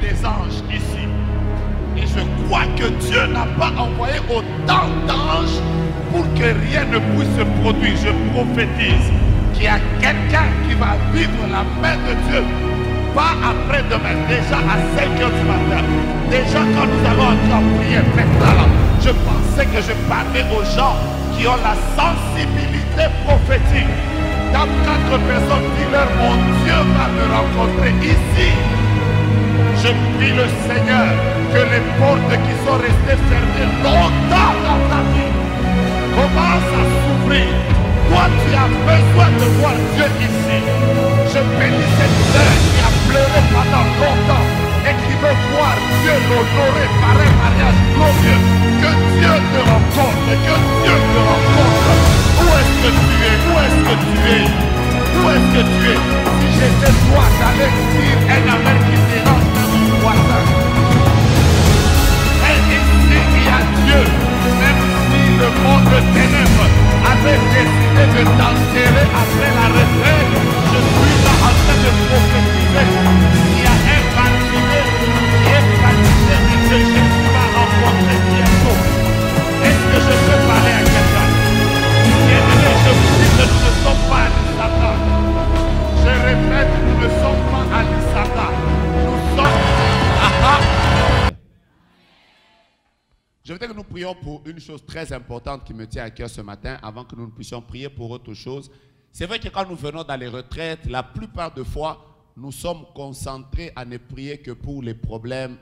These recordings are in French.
des anges ici. Et je crois que Dieu n'a pas envoyé autant d'anges pour que rien ne puisse se produire. Je prophétise qu'il y a quelqu'un qui va vivre la main de Dieu. Pas après-demain, déjà à 5 h du matin. Déjà quand nous allons entrer en prière, maintenant, je pensais que je parlais aux gens qui ont la sensibilité prophétique. Quand 4 personnes disent mon Dieu va me rencontrer ici. Je prie le Seigneur que les portes qui sont restées fermées longtemps dans ta vie commencent à s'ouvrir. Toi, tu as besoin de voir Dieu ici. Je bénis cette sœur qui a pleuré pendant longtemps et qui veut voir Dieu l'honorer par un mariage glorieux. Que Dieu te rencontre, que Dieu te rencontre. Où est-ce que tu es? Où est-ce que tu es? Où est-ce que tu es? Si j'étais toi, j'allais dire un amen qui dérange dans mon voisin. Et ici, il y a Dieu. Même si le monde de ténèbres avait décidé de t'enterrer après la retraite, je suis là en train de prophétiser. Il y a un baptisé qui est baptisé et que Jésus va rencontrer bientôt. Est-ce que je peux parler à quelqu'un? Bien-aimé, je vous dis que nous ne sommes pas à l'Isata. Je répète, nous ne sommes pas à l'Isata. Nous sommes... Je voudrais que nous prions pour une chose très importante qui me tient à cœur ce matin, avant que nous ne puissions prier pour autre chose. C'est vrai que quand nous venons dans les retraites, la plupart des fois, nous sommes concentrés à ne prier que pour les problèmes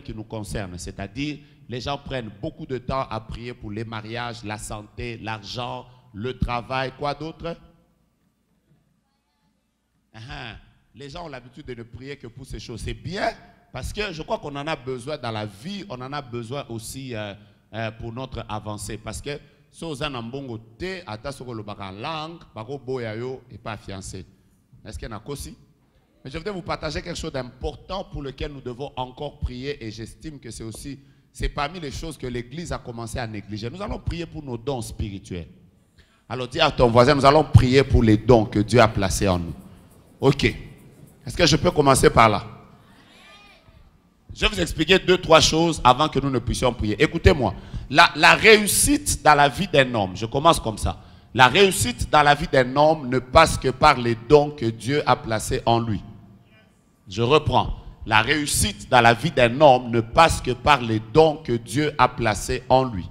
qui nous concernent. C'est-à-dire, les gens prennent beaucoup de temps à prier pour les mariages, la santé, l'argent, le travail, quoi d'autre? Les gens ont l'habitude de ne prier que pour ces choses. C'est bien. Parce que je crois qu'on en a besoin dans la vie, on en a besoin aussi pour notre avancée. Parce que si on a un bon côté, en langue, et pas fiancé. Est-ce qu'il y en a aussi? Mais je voudrais vous partager quelque chose d'important pour lequel nous devons encore prier. Et j'estime que c'est parmi les choses que l'Église a commencé à négliger. Nous allons prier pour nos dons spirituels. Alors dis à ton voisin, nous allons prier pour les dons que Dieu a placés en nous. Ok. Est-ce que je peux commencer par là? Je vais vous expliquer 2-3 choses avant que nous ne puissions prier. Écoutez-moi, la réussite dans la vie d'un homme, je commence comme ça. La réussite dans la vie d'un homme ne passe que par les dons que Dieu a placés en lui. Je reprends. La réussite dans la vie d'un homme ne passe que par les dons que Dieu a placés en lui.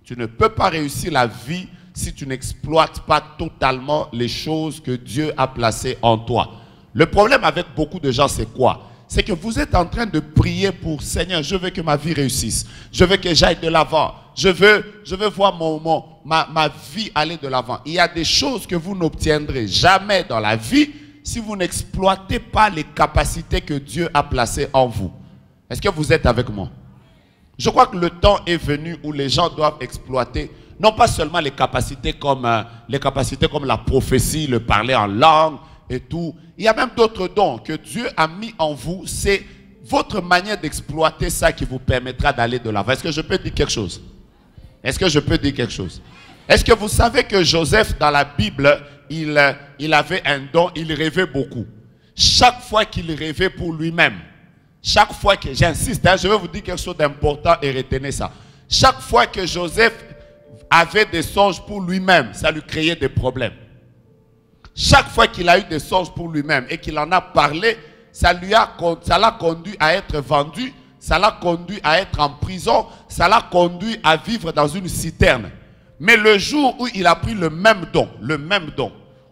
Tu ne peux pas réussir la vie si tu n'exploites pas totalement les choses que Dieu a placées en toi. Le problème avec beaucoup de gens, c'est quoi? C'est que vous êtes en train de prier pour Seigneur, je veux que ma vie réussisse. Je veux que j'aille de l'avant. Je veux voir ma vie aller de l'avant. Il y a des choses que vous n'obtiendrez jamais dans la vie si vous n'exploitez pas les capacités que Dieu a placées en vous. Est-ce que vous êtes avec moi? Je crois que le temps est venu où les gens doivent exploiter non pas seulement les capacités comme la prophétie, le parler en langue, et tout. Il y a même d'autres dons que Dieu a mis en vous. C'est votre manière d'exploiter ça qui vous permettra d'aller de l'avant. Est-ce que je peux dire quelque chose? Est-ce que je peux dire quelque chose? Est-ce que vous savez que Joseph, dans la Bible, il avait un don, il rêvait beaucoup. Chaque fois qu'il rêvait pour lui-même, chaque fois que, j'insiste, je vais vous dire quelque chose d'important et retenez ça. Chaque fois que Joseph avait des songes pour lui-même, ça lui créait des problèmes. Chaque fois qu'il a eu des songes pour lui-même et qu'il en a parlé, ça l'a conduit à être vendu, ça l'a conduit à être en prison, ça l'a conduit à vivre dans une citerne. Mais le jour où il a pris le même don,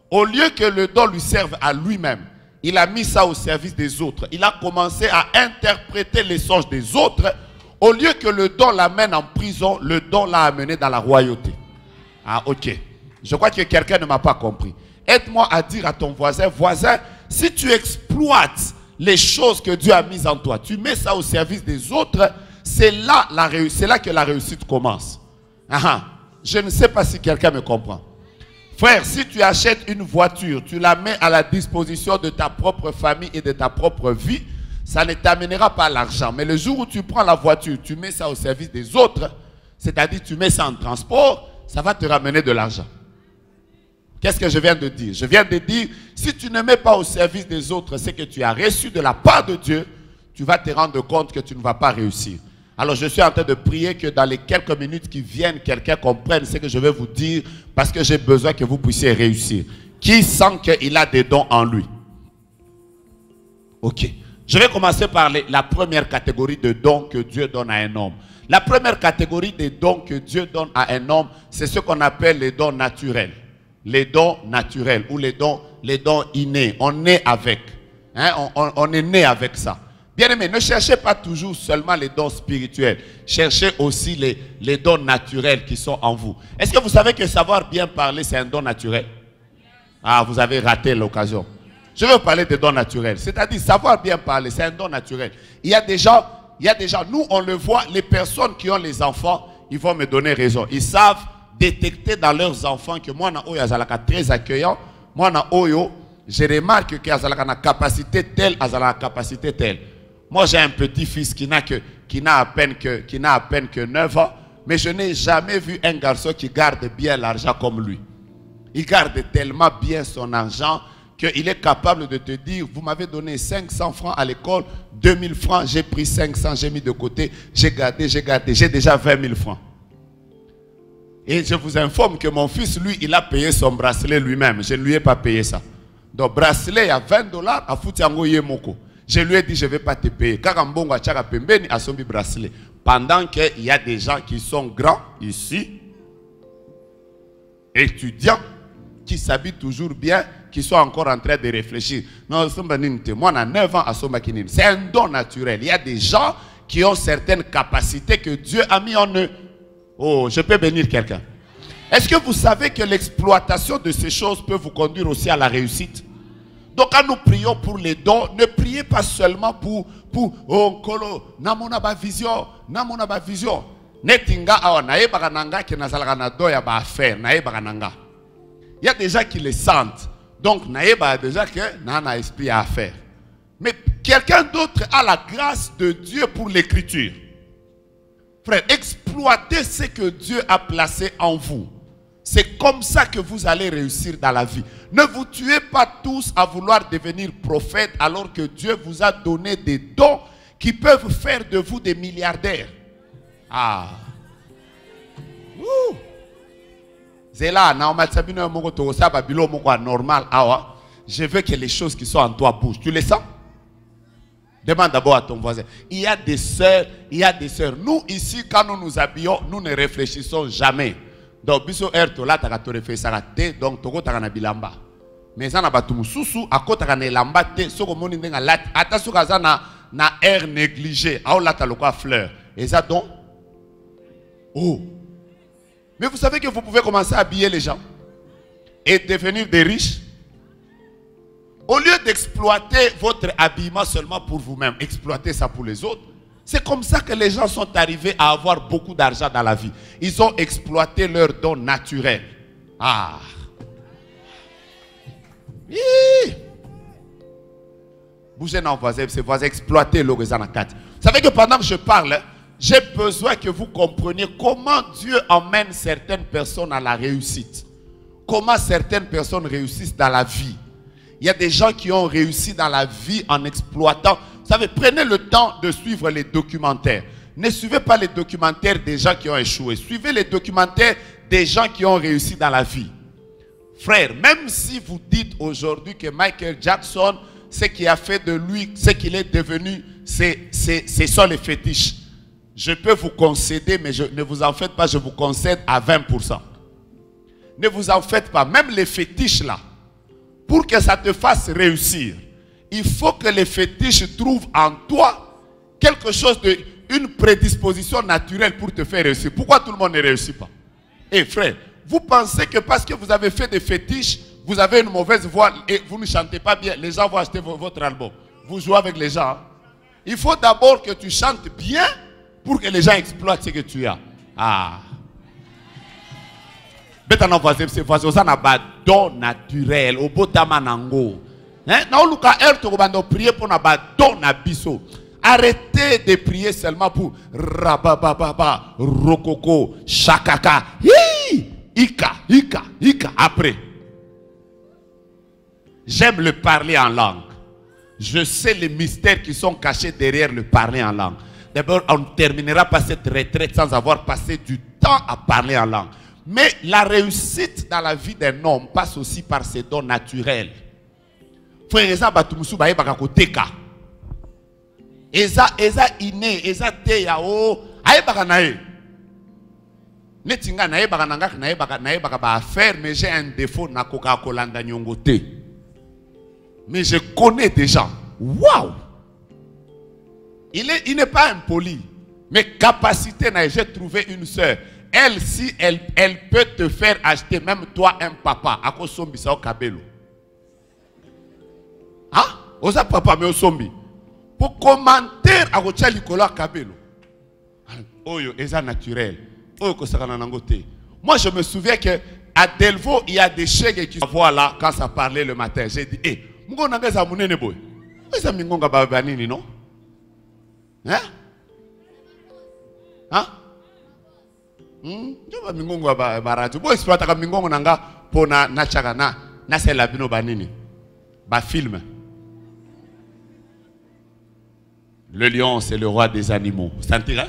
au lieu que le don lui serve à lui-même, il a mis ça au service des autres. Il a commencé à interpréter les songes des autres. Au lieu que le don l'amène en prison, le don l'a amené dans la royauté. Ah, ok. Je crois que quelqu'un ne m'a pas compris. Aide-moi à dire à ton voisin, si tu exploites les choses que Dieu a mises en toi, tu mets ça au service des autres, c'est là que la réussite commence. Je ne sais pas si quelqu'un me comprend. Frère, si tu achètes une voiture, tu la mets à la disposition de ta propre famille et de ta propre vie, ça ne t'amènera pas l'argent. Mais le jour où tu prends la voiture, tu mets ça au service des autres, c'est-à-dire tu mets ça en transport, ça va te ramener de l'argent. Qu'est-ce que je viens de dire? Je viens de dire, si tu ne mets pas au service des autres ce que tu as reçu de la part de Dieu, tu vas te rendre compte que tu ne vas pas réussir. Alors je suis en train de prier que dans les quelques minutes qui viennent, quelqu'un comprenne ce que je vais vous dire parce que j'ai besoin que vous puissiez réussir. Qui sent qu'il a des dons en lui? Ok. Je vais commencer par la première catégorie de dons que Dieu donne à un homme. La première catégorie des dons que Dieu donne à un homme, c'est ce qu'on appelle les dons naturels. Les dons naturels ou les dons innés. On est avec. Hein? On est né avec ça. Bien aimé, ne cherchez pas toujours seulement les dons spirituels. Cherchez aussi les dons naturels qui sont en vous. Est-ce que vous savez que savoir bien parler, c'est un don naturel? Ah, vous avez raté l'occasion. Je vais vous parler des dons naturels. C'est-à-dire, savoir bien parler, c'est un don naturel. Il y a des gens, nous on le voit, les personnes qui ont les enfants, ils vont me donner raison. Ils savent détecter dans leurs enfants que moi, na oyo azalaka très accueillant, moi na oyo, je remarque que azalaka na capacité telle, azalaka capacité telle. Moi, j'ai un petit-fils qui n'a à peine que 9 ans, mais je n'ai jamais vu un garçon qui garde bien l'argent comme lui. Il garde tellement bien son argent qu'il est capable de te dire, vous m'avez donné 500 francs à l'école, 2000 francs, j'ai pris 500, j'ai mis de côté, j'ai gardé, j'ai déjà 20 000 francs. Et je vous informe que mon fils, lui, il a payé son bracelet lui-même. Je ne lui ai pas payé ça. Donc, bracelet à $20, à Foutiango Yemoko. Je lui ai dit, je ne vais pas te payer. Pendant qu'il y a des gens qui sont grands ici, étudiants, qui s'habillent toujours bien, qui sont encore en train de réfléchir. Non, moi, on a 9 ans à Somakinine. C'est un don naturel. Il y a des gens qui ont certaines capacités que Dieu a mis en eux. Oh, je peux bénir quelqu'un. Est-ce que vous savez que l'exploitation de ces choses peut vous conduire aussi à la réussite? Donc quand nous prions pour les dons, ne priez pas seulement pour oh kolo, namona ba vision. Netinga awa nae bagananga ki nazalaka na do ya ba affaire, nae bagananga. Il y a des gens qui le sentent. Donc nae ba déjà que nana esprit à faire. Mais quelqu'un d'autre a la grâce de Dieu pour l'écriture. Frère, exploitez ce que Dieu a placé en vous. C'est comme ça que vous allez réussir dans la vie. Ne vous tuez pas tous à vouloir devenir prophète alors que Dieu vous a donné des dons qui peuvent faire de vous des milliardaires. Ah. Ouh. Je veux que les choses qui sont en toi bougent. Tu les sens? Demande d'abord à ton voisin. Il y a des sœurs, Nous, ici, quand nous nous habillons, nous ne réfléchissons jamais. Donc, biso erto là, t'as fait ça donc toko t'as na bilamba. Mais ça n'a pas tout mususu, à côté t'as na lamba te, soko moni ndenga lat, ata soka ça na air négligé, à là t'as le quoi fleur. Et ça donc, oh. Mais vous savez que vous pouvez commencer à habiller les gens et devenir des riches. Au lieu d'exploiter votre habillement seulement pour vous-même, exploitez ça pour les autres. C'est comme ça que les gens sont arrivés à avoir beaucoup d'argent dans la vie. Ils ont exploité leurs dons naturels. Ah. Bougez dans voisin, c'est voisin, exploitez le raison. Vous savez que pendant que je parle, j'ai besoin que vous compreniez comment Dieu emmène certaines personnes à la réussite. Comment certaines personnes réussissent dans la vie. Il y a des gens qui ont réussi dans la vie en exploitant. Vous savez, prenez le temps de suivre les documentaires. Ne suivez pas les documentaires des gens qui ont échoué. Suivez les documentaires des gens qui ont réussi dans la vie. Frère, même si vous dites aujourd'hui que Michael Jackson, ce qui a fait de lui, ce qu'il est devenu, c'est ça les fétiches. Je peux vous concéder, mais ne vous en faites pas, je vous concède à 20%. Ne vous en faites pas. Même les fétiches là, pour que ça te fasse réussir, il faut que les fétiches trouvent en toi quelque chose une prédisposition naturelle pour te faire réussir. Pourquoi tout le monde ne réussit pas? Eh frère, vous pensez que parce que vous avez fait des fétiches, vous avez une mauvaise voix et vous ne chantez pas bien, les gens vont acheter votre album. Vous jouez avec les gens. Hein? Il faut d'abord que tu chantes bien pour que les gens exploitent ce que tu as. Ah. Betana voisin, c'est voisin, ça n'a pas don naturel, au botamanango. Hein? Prier pour don nabiso. Arrêtez de prier seulement pour rabababa, rokoko, shakaka, ika. Après, j'aime le parler en langue. Je sais les mystères qui sont cachés derrière le parler en langue. D'abord, on ne terminera pas cette retraite sans avoir passé du temps à parler en langue. Mais la réussite dans la vie d'un homme passe aussi par ses dons naturels. Frère, eza batumusu baye bakakoteka. Eza iné, eza te yao, aye bakanae. Netinga nae bakananga nae bakaba faire, mais j'ai un défaut na koka kolanda nyongote. Mais je connais des gens. Waouh! Il n'est pas impoli. Mais capacité, j'ai trouvé une soeur. Elle, si elle peut te faire acheter, même toi, un papa, à cause sombi, ça au kabelo. Hein? Osa papa, mais au sombi. Pour commenter à cause de kabelo. Oyo, eza naturel. Oyo, kosakana nangote. Moi, je me souviens que à Delvaux, il y a des chèques qui voient là quand ça parlait le matin. J'ai dit, eh, Mungo nangeza munene boy. Eza mingonga babanini, non? Hein? Hein? Njoba mingongo baratu. Bo exploiter ka mingongo nanga pona na chaka na sela bino banini. Ba film. Le lion, c'est le roi des animaux. Vous sentez là?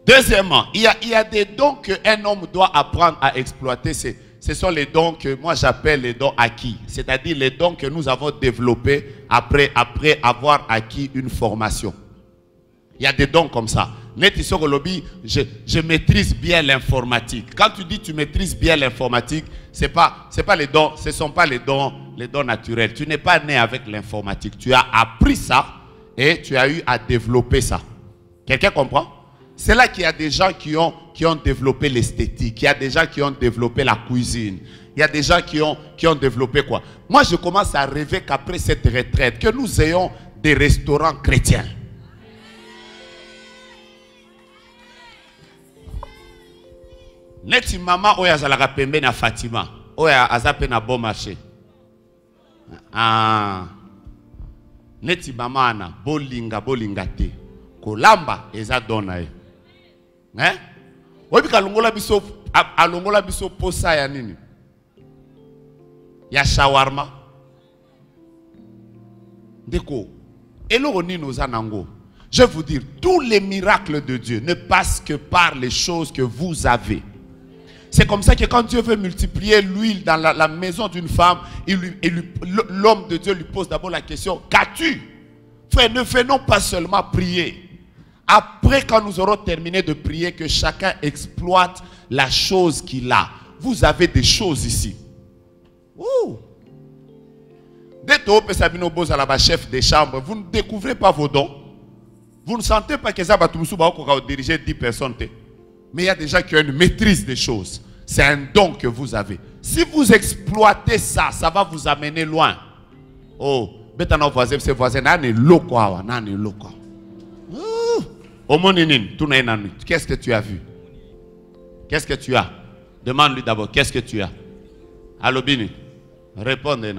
Deuxièmement, il y a des dons qu'un homme doit apprendre à exploiter. Ce sont les dons que moi j'appelle les dons acquis. C'est-à-dire les dons que nous avons développés après avoir acquis une formation. Il y a des dons comme ça. Je maîtrise bien l'informatique. Quand tu dis tu maîtrises bien l'informatique, c'est pas les dons, ce ne sont pas les dons naturels. Tu n'es pas né avec l'informatique. Tu as appris ça et tu as eu à développer ça. Quelqu'un comprend? C'est là qu'il y a des gens qui ont développé l'esthétique. Il y a des gens qui ont développé la cuisine. Il y a des gens qui ont développé quoi? Moi, je commence à rêver qu'après cette retraite, que nous ayons des restaurants chrétiens. Neti mama oya zalaka pembe na Fatima. Oya azape na bon marché. Ah. Neti mama na bolinga te. Kolamba eza dona e. Hein? Obi kalongola biso alongola biso posa ya nini? Ya shawarma. Ndeko. Eloko nini ozanango. Je vais vous dire, tous les miracles de Dieu ne passent que par les choses que vous avez. C'est comme ça que quand Dieu veut multiplier l'huile dans la maison d'une femme, l'homme de Dieu lui pose d'abord la question, qu'as-tu? Frère, ne venons pas seulement prier. Après, quand nous aurons terminé de prier, que chacun exploite la chose qu'il a. Vous avez des choses ici. Ouh. Dès que vous chef des chambres, vous ne découvrez pas vos dons. Vous ne sentez pas que ça va diriger 10 personnes. Mais il y a des gens qui ont une maîtrise des choses. C'est un don que vous avez. Si vous exploitez ça, ça va vous amener loin. Oh, ses voisins, qu'est-ce que tu as vu? Qu'est-ce que tu as? Demande-lui d'abord, qu'est-ce que tu as? Alobini, répondez.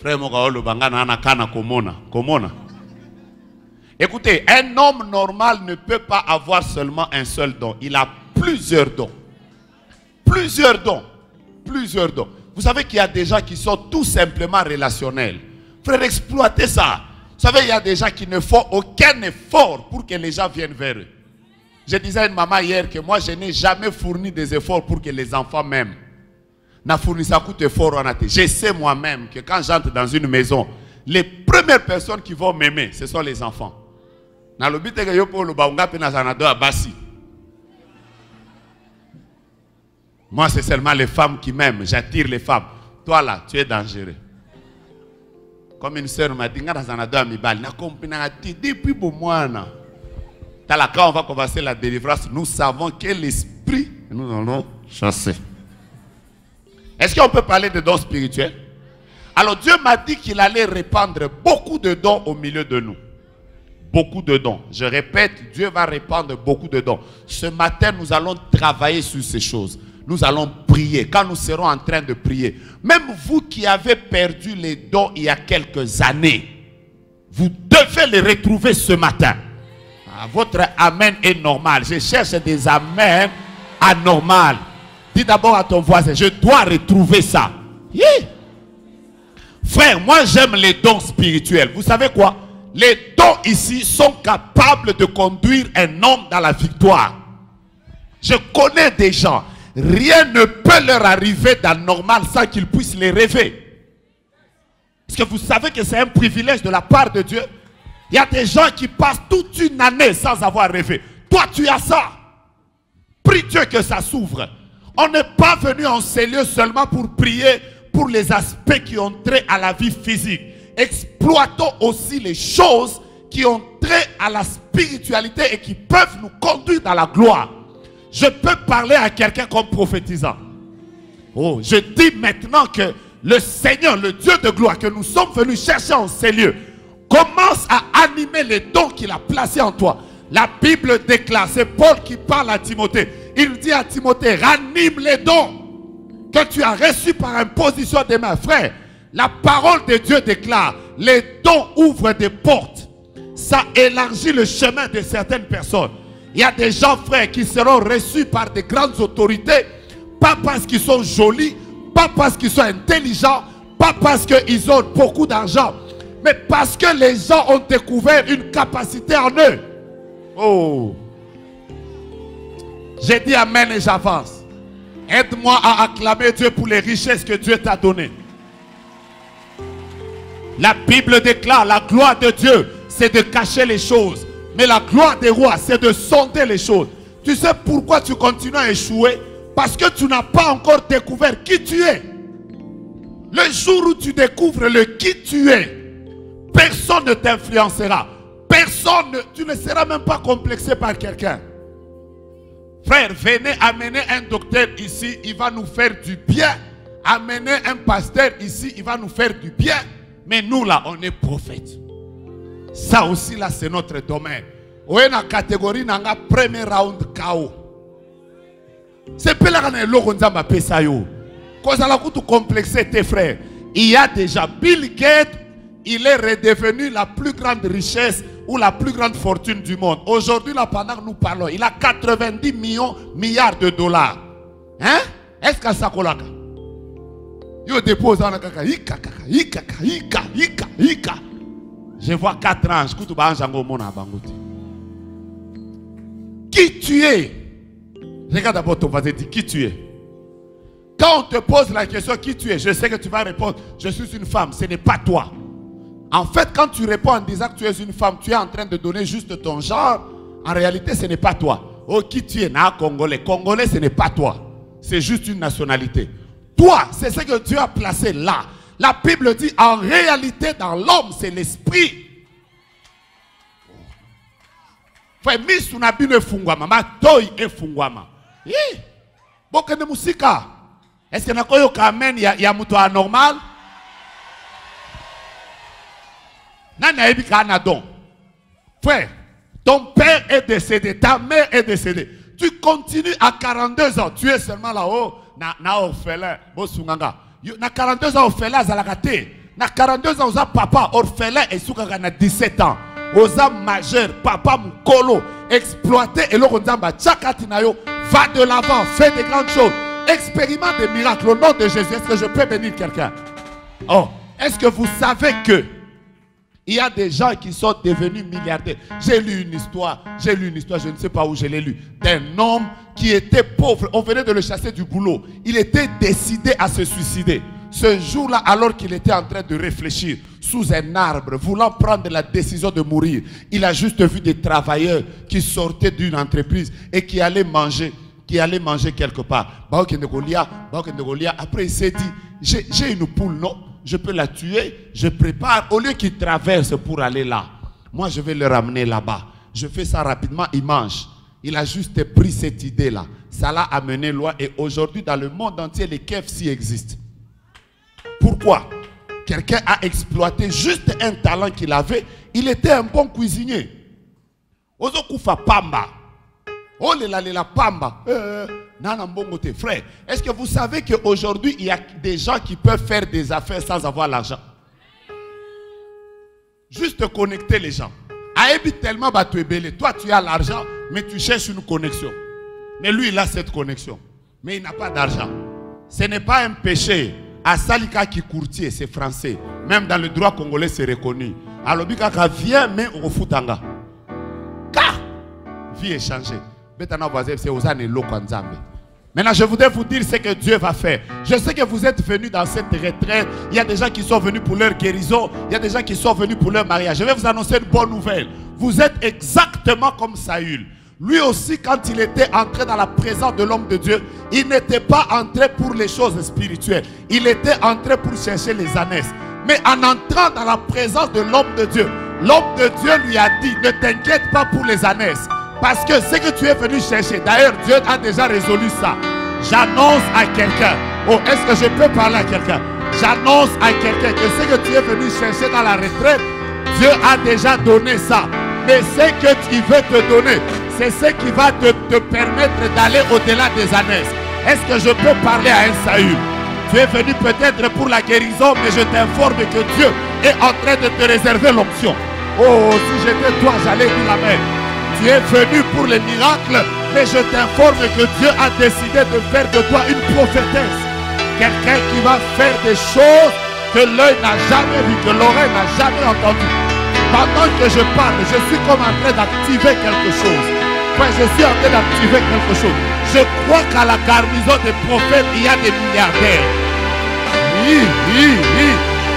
Frère Mogaolo Bangana Kana Komona. Écoutez, un homme normal ne peut pas avoir seulement un seul don. Il a plusieurs dons. Plusieurs dons. Plusieurs dons. Vous savez qu'il y a des gens qui sont tout simplement relationnels. Frère, exploitez ça. Vous savez, il y a des gens qui ne font aucun effort pour que les gens viennent vers eux. Je disais à une maman hier que moi, je n'ai jamais fourni des efforts pour que les enfants m'aiment. Je sais moi-même que quand j'entre dans une maison, les premières personnes qui vont m'aimer, ce sont les enfants. Moi, c'est seulement les femmes qui m'aiment. J'attire les femmes. Toi là, tu es dangereux. Comme une sœur m'a dit, depuis Boumouana, quand on va commencer la délivrance, nous savons quel esprit nous allons chasser. Est-ce qu'on peut parler de dons spirituels? Alors Dieu m'a dit qu'il allait répandre beaucoup de dons au milieu de nous. Beaucoup de dons. Je répète, Dieu va répandre beaucoup de dons. Ce matin, nous allons travailler sur ces choses. Nous allons prier. Quand nous serons en train de prier, même vous qui avez perdu les dons il y a quelques années, vous devez les retrouver ce matin. Votre amen est normal. Je cherche des amens anormales. Dis d'abord à ton voisin, je dois retrouver ça. Yeah. Frère, moi j'aime les dons spirituels. Vous savez quoi? Les dons ici sont capables de conduire un homme dans la victoire. Je connais des gens, rien ne peut leur arriver d'anormal sans qu'ils puissent les rêver. Est-ce que vous savez que c'est un privilège de la part de Dieu? Il y a des gens qui passent toute une année sans avoir rêvé. Toi, tu as ça. Prie Dieu que ça s'ouvre. On n'est pas venu en ces lieux seulement pour prier pour les aspects qui ont trait à la vie physique. Exploitons aussi les choses qui ont trait à la spiritualité et qui peuvent nous conduire dans la gloire. Je peux parler à quelqu'un comme prophétisant. Oh, je dis maintenant que le Seigneur, le Dieu de gloire que nous sommes venus chercher en ces lieux, commence à animer les dons qu'il a placés en toi. La Bible déclare, c'est Paul qui parle à Timothée. Il dit à Timothée, ranime les dons que tu as reçus par imposition des mains. Frère, la parole de Dieu déclare, les dons ouvrent des portes. Ça élargit le chemin de certaines personnes. Il y a des gens, frères, qui seront reçus par des grandes autorités, pas parce qu'ils sont jolis, pas parce qu'ils sont intelligents, pas parce qu'ils ont beaucoup d'argent, mais parce que les gens ont découvert une capacité en eux. Oh! J'ai dit amen et j'avance. Aide-moi à acclamer Dieu pour les richesses que Dieu t'a données. La Bible déclare, la gloire de Dieu, c'est de cacher les choses. Mais la gloire des rois, c'est de sonder les choses. Tu sais pourquoi tu continues à échouer? Parce que tu n'as pas encore découvert qui tu es. Le jour où tu découvres le qui tu es, personne ne t'influencera. Personne, tu ne seras même pas complexé par quelqu'un. Frère, venez amener un docteur ici, il va nous faire du bien. Amener un pasteur ici, il va nous faire du bien. Mais nous là, on est prophètes. Ça aussi là, c'est notre domaine. On est dans la catégorie dans la premier round KO. C'est pas là qu'on est logo nzamba pesa yo. Quand ça la coûte complexer tes frères. Il y a déjà Bill Gates, il est redevenu la plus grande richesse ou la plus grande fortune du monde. Aujourd'hui là, pendant que nous parlons, il a 90 milliards de dollars. Hein? Est-ce que ça colle? Yo dépose dans la kaka, ika. Je vois 4 anges. Qui tu es? Regarde d'abord ton voisin, dis qui tu es. Quand on te pose la question qui tu es, je sais que tu vas répondre, je suis une femme, ce n'est pas toi. En fait, quand tu réponds en disant que tu es une femme, tu es en train de donner juste ton genre. En réalité, ce n'est pas toi. Oh, qui tu es? Na Congolais. Congolais, ce n'est pas toi. C'est juste une nationalité. Toi, c'est ce que Dieu a placé là. La Bible dit, en réalité, dans l'homme, c'est l'esprit. Frère, misu na bino efungwama, matoi efungwama. Boke de musika. Est-ce que na koyo kamen ya muto anormal? Nani a ebi ka anadon? Frère, ton père est décédé, ta mère est décédée. Tu continues à 42 ans, tu es seulement là-haut, na orphelin, bosunganga. Na 42 ans orphelin zalakate. Na 42 ans oza papa orphelin et soukanga na 17 ans. Oza majeur, papa mukolo, exploité et le nzamba tchakati na yo, va de l'avant, fais des grandes choses, expérimente des miracles au nom de Jésus. Est-ce que je peux bénir quelqu'un? Oh, est-ce que vous savez que il y a des gens qui sont devenus milliardaires? J'ai lu une histoire, je ne sais pas où je l'ai lu, d'un homme qui était pauvre. On venait de le chasser du boulot. Il était décidé à se suicider. Ce jour-là, alors qu'il était en train de réfléchir sous un arbre, voulant prendre la décision de mourir, il a juste vu des travailleurs qui sortaient d'une entreprise et qui allaient manger quelque part. Après, il s'est dit, j'ai une poule, non? Je peux la tuer, je prépare. Au lieu qu'il traverse pour aller là, moi je vais le ramener là-bas. Je fais ça rapidement, il mange. Il a juste pris cette idée-là. Ça l'a amené loin et aujourd'hui dans le monde entier, les KFC existent. Pourquoi? Quelqu'un a exploité juste un talent qu'il avait. Il était un bon cuisinier. Ozo kufa pamba. Oh la pamba. Frère, est-ce que vous savez qu'aujourd'hui, il y a des gens qui peuvent faire des affaires sans avoir l'argent? Juste connecter les gens. Aébi tellement batouébélé. Toi, tu as l'argent, mais tu cherches une connexion. Mais lui, il a cette connexion. Mais il n'a pas d'argent. Ce n'est pas un péché Asalika qui courtier, c'est français. Même dans le droit congolais, c'est reconnu. Alors, Bikaka vient, mais au Futanga. Car, vie est changée. Maintenant, je voudrais vous dire ce que Dieu va faire. Je sais que vous êtes venus dans cette retraite. Il y a des gens qui sont venus pour leur guérison. Il y a des gens qui sont venus pour leur mariage. Je vais vous annoncer une bonne nouvelle. Vous êtes exactement comme Saül. Lui aussi, quand il était entré dans la présence de l'homme de Dieu, il n'était pas entré pour les choses spirituelles. Il était entré pour chercher les ânesses. Mais en entrant dans la présence de l'homme de Dieu, l'homme de Dieu lui a dit, ne t'inquiète pas pour les ânesses. Parce que ce que tu es venu chercher, d'ailleurs Dieu a déjà résolu ça. J'annonce à quelqu'un, oh est-ce que je peux parler à quelqu'un? J'annonce à quelqu'un que ce que tu es venu chercher dans la retraite, Dieu a déjà donné ça. Mais ce que tu veux te donner, c'est ce qui va te permettre d'aller au-delà des ânesses. Est-ce que je peux parler à un Saül? Tu es venu peut-être pour la guérison, mais je t'informe que Dieu est en train de te réserver l'option. Oh, si j'étais toi, j'allais dire amen. Tu es venu pour les miracles, mais je t'informe que Dieu a décidé de faire de toi une prophétesse. Quelqu'un qui va faire des choses que l'œil n'a jamais vues, que l'oreille n'a jamais entendues. Pendant que je parle, je suis comme en train d'activer quelque chose. Enfin, je suis en train d'activer quelque chose. Je crois qu'à la garnison des prophètes, il y a des milliardaires. Oui, oui, oui.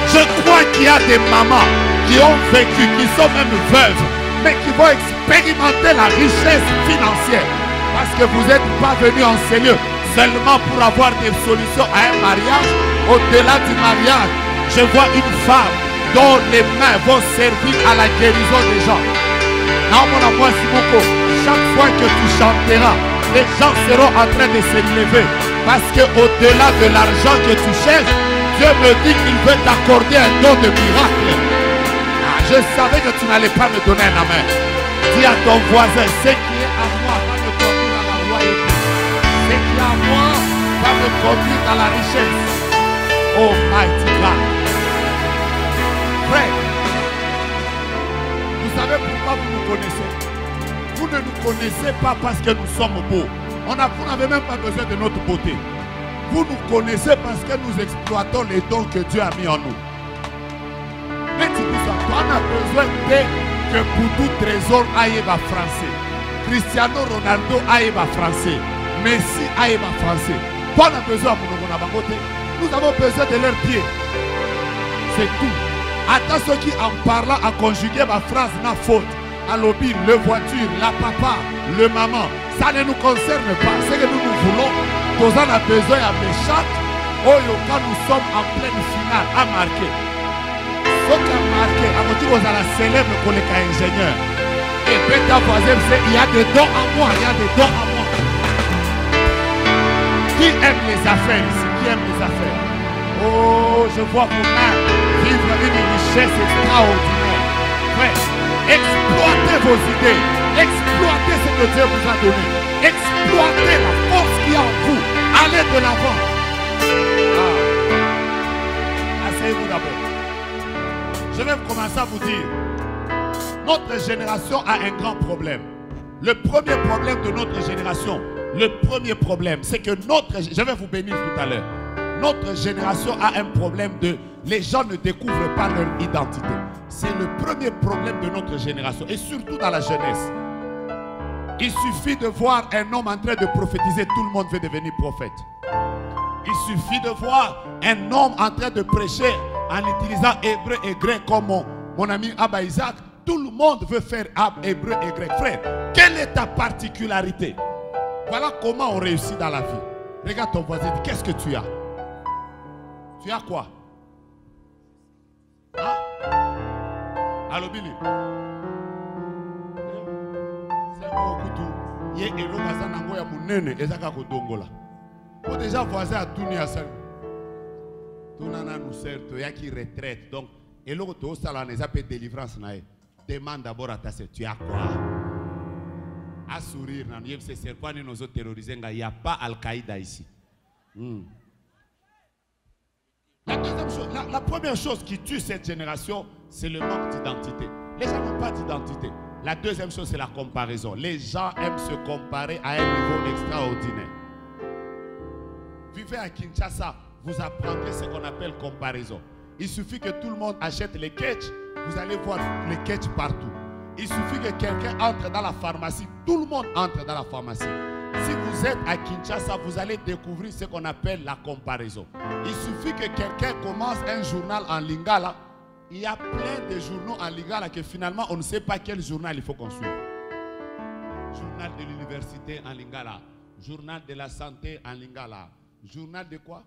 Je crois qu'il y a des mamans qui ont vécu, qui sont même veuves, mais qui vont expérimenter la richesse financière. Parce que vous n'êtes pas venu enseigner seulement pour avoir des solutions à un mariage. Au-delà du mariage, je vois une femme dont les mains vont servir à la guérison des gens. Chaque fois que tu chanteras, les gens seront en train de se lever. Parce qu'au-delà de l'argent que tu cherches, Dieu me dit qu'il veut t'accorder un don de miracle. Je savais que tu n'allais pas me donner un amen. Dis à ton voisin, ce qui est à moi va me conduire dans la royauté. Ce qui est à moi va me conduire dans la richesse. Oh mighty God. Frère, vous savez pourquoi vous nous connaissez? Vous ne nous connaissez pas parce que nous sommes beaux. Vous n'avez même pas besoin de notre beauté. Vous nous connaissez parce que nous exploitons les dons que Dieu a mis en nous. Mais tu dis ça, on a besoin que pour tout trésor aille va français. Cristiano Ronaldo aille va français. Messi aille va français. On a besoin de nous. Nous avons besoin de leurs pieds. C'est tout. Attends ceux qui en parlant à conjuguer ma phrase n'a faute. À l'objet, le voiture, la papa, le maman. Ça ne nous concerne pas. Ce que nous voulons, nous en avons besoin à méchant. Oh, quand nous sommes en pleine finale à marquer. Ce qui a marqué, à votre vous allez célèbre collègue ingénieur. Et peut-être ta voisine, il y a des dons à moi, il y a des dons à moi. Qui aime les affaires ici? Qui aime les affaires? Oh, je vois vos mains vivre une richesse extraordinaire. Ouais. Exploitez vos idées. Exploitez ce que Dieu vous a donné. Exploitez la force qui est en vous. Allez de l'avant. Asseyez-vous d'abord. Je vais commencer à vous dire. Notre génération a un grand problème. Le premier problème de notre génération, c'est que je vais vous bénir tout à l'heure. Notre génération a un problème de... Les gens ne découvrent pas leur identité. C'est le premier problème de notre génération. Et surtout dans la jeunesse. Il suffit de voir un homme en train de prophétiser. Tout le monde veut devenir prophète. Il suffit de voir un homme en train de prêcher en utilisant hébreu et grec comme mon ami Abba Isaac. Tout le monde veut faire hébreu et grec. Frère, quelle est ta particularité? Voilà comment on réussit dans la vie. Regarde ton voisin, dis, qu'est-ce que tu as? Tu as quoi? Hein? Allô, Billy? C'est quoi il y a un héros qui a monene et ça a dongola. Pour déjà voisin à tout ni à ça. Tout nana nous sert, il y a qui retraite. Donc, et l'autre au salon, les appels délivrance nae. Demande d'abord à ta sœur, tu as quoi? À sourire, c'est quoi nous autres terrorisés? Il n'y a pas Al-Qaïda ici. La deuxième chose, la première chose qui tue cette génération, c'est le manque d'identité. Les gens n'ont pas d'identité. La deuxième chose, c'est la comparaison. Les gens aiment se comparer à un niveau extraordinaire. Vivez à Kinshasa, vous apprendrez ce qu'on appelle comparaison. Il suffit que tout le monde achète les ketch, vous allez voir les ketch partout. Il suffit que quelqu'un entre dans la pharmacie, tout le monde entre dans la pharmacie. Si vous êtes à Kinshasa, vous allez découvrir ce qu'on appelle la comparaison. Il suffit que quelqu'un commence un journal en lingala. Il y a plein de journaux en lingala que finalement on ne sait pas quel journal il faut qu'on suive. Journal de l'université en lingala, journal de la santé en lingala, journal de quoi?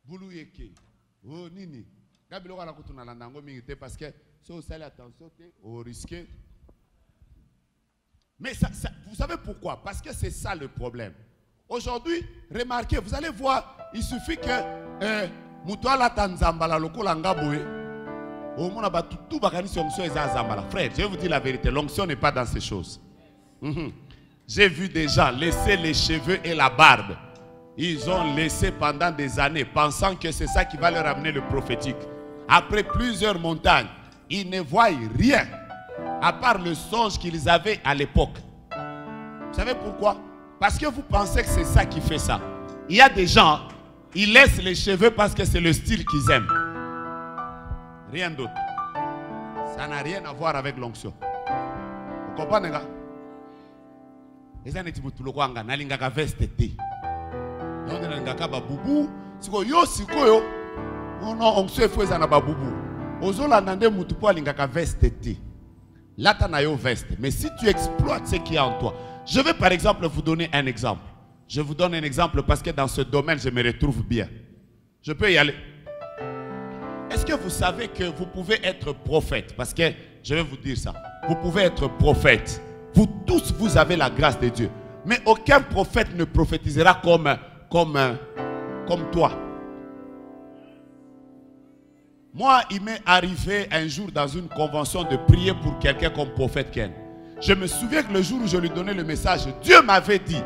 Bouluyeke. Oh nini. Gabiloko la kutuna landango mingite parce que si vous allez attention, vous risquez. Mais vous savez pourquoi? Parce que c'est ça le problème. Aujourd'hui, remarquez, vous allez voir, il suffit que Mutuala Tanzambala lokola ngaboe. Frère, je vais vous dire la vérité, l'onction n'est pas dans ces choses. J'ai vu des gens laisser les cheveux et la barbe. Ils ont laissé pendant des années, pensant que c'est ça qui va leur amener le prophétique. Après plusieurs montagnes, ils ne voient rien, à part le songe qu'ils avaient à l'époque. Vous savez pourquoi? Parce que vous pensez que c'est ça qui fait ça. Il y a des gens, ils laissent les cheveux parce que c'est le style qu'ils aiment. Rien d'autre. Ça n'a rien à voir avec l'onction. Vous comprenez, gars? Les gens qui vous l'ont nalingaka veste té. Donc nalingaka baboubou. Siko yo siko yo. Non onction faut ezana baboubou. Ozola nande mutu po alingaka veste té. Là t'as na yo veste. Mais si tu exploites ce qui est en toi. Je vais par exemple vous donner un exemple. Je vous donne un exemple parce que dans ce domaine je me retrouve bien. Je peux y aller. Est-ce que vous savez que vous pouvez être prophète? Parce que je vais vous dire ça. Vous pouvez être prophète. Vous tous, vous avez la grâce de Dieu. Mais aucun prophète ne prophétisera comme toi. Moi, il m'est arrivé un jour dans une convention de prier pour quelqu'un comme prophète Ken. Je me souviens que le jour où je lui donnais le message, Dieu m'avait dit,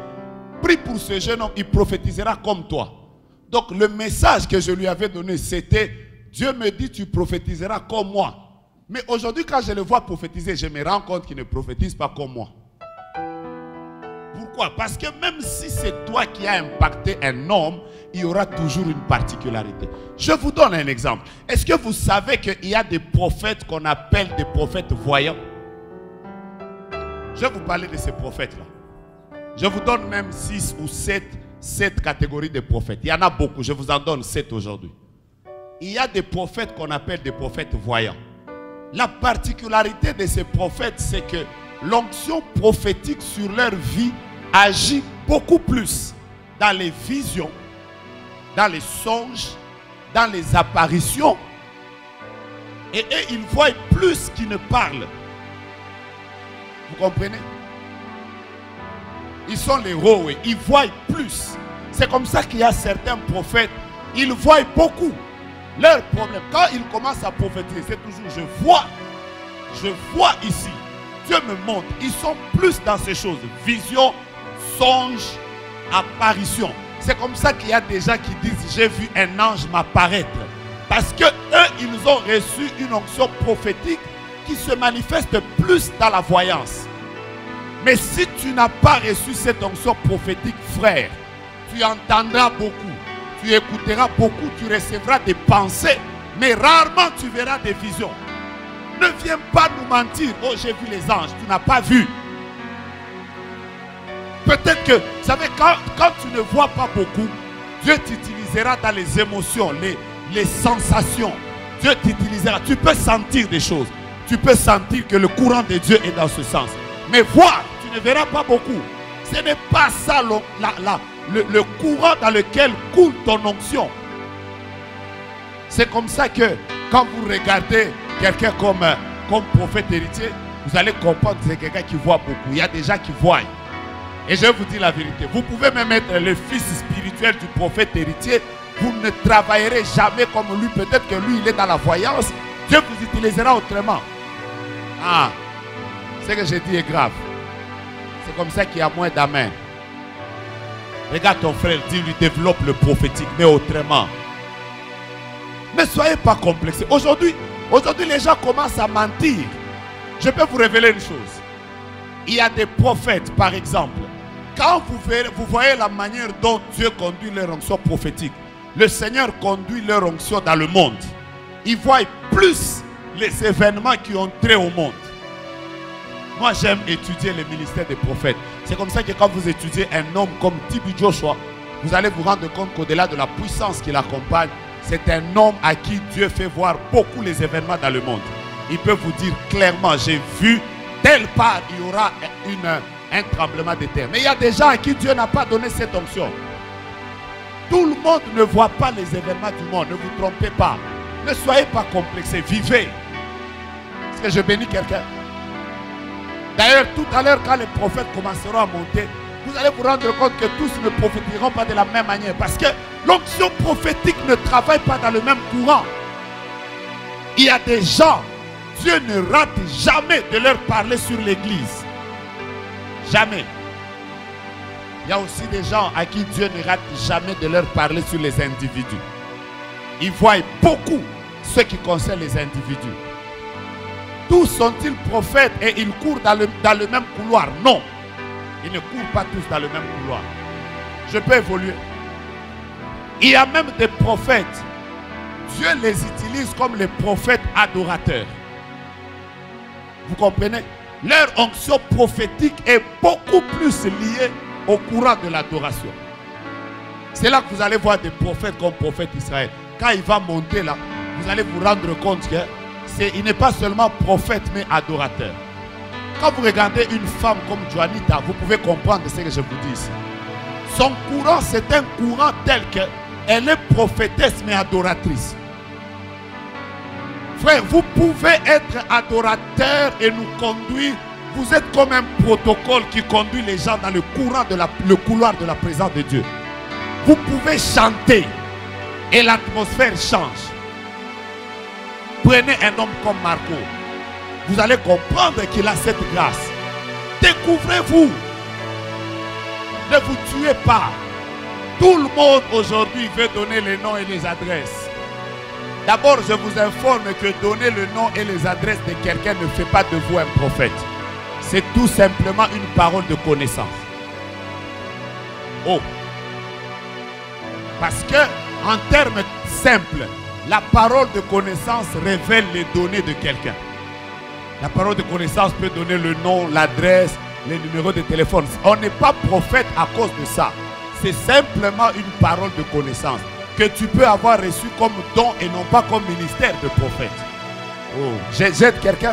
prie pour ce jeune homme, il prophétisera comme toi. Donc le message que je lui avais donné, c'était, Dieu me dit, tu prophétiseras comme moi. Mais aujourd'hui, quand je le vois prophétiser, je me rends compte qu'il ne prophétise pas comme moi. Pourquoi? Parce que même si c'est toi qui as impacté un homme, il y aura toujours une particularité. Je vous donne un exemple. Est-ce que vous savez qu'il y a des prophètes qu'on appelle des prophètes voyants? Je vais vous parler de ces prophètes-là. Je vous donne même 6 ou 7 catégories de prophètes. Il y en a beaucoup, je vous en donne 7 aujourd'hui. Il y a des prophètes qu'on appelle des prophètes voyants. La particularité de ces prophètes, c'est que l'onction prophétique sur leur vie agit beaucoup plus dans les visions, dans les songes, dans les apparitions. Et eux, ils voient plus qu'ils ne parlent. Vous comprenez? Ils sont les héros, ils voient plus. C'est comme ça qu'il y a certains prophètes, ils voient beaucoup. Leur problème, quand ils commencent à prophétiser, c'est toujours je vois ici. Dieu me montre. Ils sont plus dans ces choses. Vision, songe, apparition. C'est comme ça qu'il y a des gens qui disent, j'ai vu un ange m'apparaître. Parce que eux, ils ont reçu une onction prophétique qui se manifeste plus dans la voyance. Mais si tu n'as pas reçu cette onction prophétique, frère, tu entendras beaucoup. Tu écouteras beaucoup, tu recevras des pensées, mais rarement tu verras des visions. Ne viens pas nous mentir. Oh, j'ai vu les anges. Tu n'as pas vu. Peut-être que, vous savez, quand tu ne vois pas beaucoup, Dieu t'utilisera dans les émotions, les sensations. Dieu t'utilisera. Tu peux sentir des choses. Tu peux sentir que le courant de Dieu est dans ce sens. Mais voir, tu ne verras pas beaucoup. Ce n'est pas ça le courant dans lequel coule ton onction. C'est comme ça que quand vous regardez quelqu'un comme prophète héritier, vous allez comprendre que c'est quelqu'un qui voit beaucoup. Il y a des gens qui voient. Et je vais vous dire la vérité. Vous pouvez même être le fils spirituel du prophète héritier. Vous ne travaillerez jamais comme lui. Peut-être que lui, il est dans la voyance. Dieu vous utilisera autrement. Ah, ce que je dis est grave. C'est comme ça qu'il y a moins d'amen. Regarde ton frère, dis-lui, développe le prophétique, mais autrement. Ne soyez pas complexés. Aujourd'hui, les gens commencent à mentir. Je peux vous révéler une chose. Il y a des prophètes, par exemple. Quand vous voyez la manière dont Dieu conduit leur onction prophétique, le Seigneur conduit leur onction dans le monde. Ils voient plus les événements qui ont trait au monde. Moi, j'aime étudier le ministère des prophètes. C'est comme ça que quand vous étudiez un homme comme Tibi Joshua, vous allez vous rendre compte qu'au-delà de la puissance qui l'accompagne, c'est un homme à qui Dieu fait voir beaucoup les événements dans le monde. Il peut vous dire clairement, j'ai vu telle part, il y aura un tremblement de terre. Mais il y a des gens à qui Dieu n'a pas donné cette onction. Tout le monde ne voit pas les événements du monde. Ne vous trompez pas. Ne soyez pas complexés. Vivez. Est-ce que je bénis quelqu'un? D'ailleurs, tout à l'heure, quand les prophètes commenceront à monter, vous allez vous rendre compte que tous ne prophétiseront pas de la même manière. Parce que l'onction prophétique ne travaille pas dans le même courant. Il y a des gens, Dieu ne rate jamais de leur parler sur l'église. Jamais. Il y a aussi des gens à qui Dieu ne rate jamais de leur parler sur les individus. Ils voient beaucoup ce qui concerne les individus. Tous sont-ils prophètes et ils courent dans le même couloir? Non. Ils ne courent pas tous dans le même couloir. Je peux évoluer. Il y a même des prophètes. Dieu les utilise comme les prophètes adorateurs. Vous comprenez? Leur onction prophétique est beaucoup plus liée au courant de l'adoration. C'est là que vous allez voir des prophètes comme prophète Israël. Quand il va monter là, vous allez vous rendre compte qu'il n'est pas seulement prophète mais adorateur. Quand vous regardez une femme comme Juanita, vous pouvez comprendre ce que je vous dis ici. Son courant, c'est un courant tel qu'elle est prophétesse mais adoratrice. Frère, vous pouvez être adorateur et nous conduire. Vous êtes comme un protocole qui conduit les gens dans le couloir de la présence de Dieu. Vous pouvez chanter et l'atmosphère change. Prenez un homme comme Marco. Vous allez comprendre qu'il a cette grâce. Découvrez-vous. Ne vous tuez pas. Tout le monde aujourd'hui veut donner les noms et les adresses. D'abord, je vous informe que donner le nom et les adresses de quelqu'un ne fait pas de vous un prophète. C'est tout simplement une parole de connaissance. Oh. Parce que, en termes simples, la parole de connaissance révèle les données de quelqu'un. La parole de connaissance peut donner le nom, l'adresse, les numéros de téléphone. On n'est pas prophète à cause de ça. C'est simplement une parole de connaissance que tu peux avoir reçu comme don et non pas comme ministère de prophète. Oh, j'aide quelqu'un.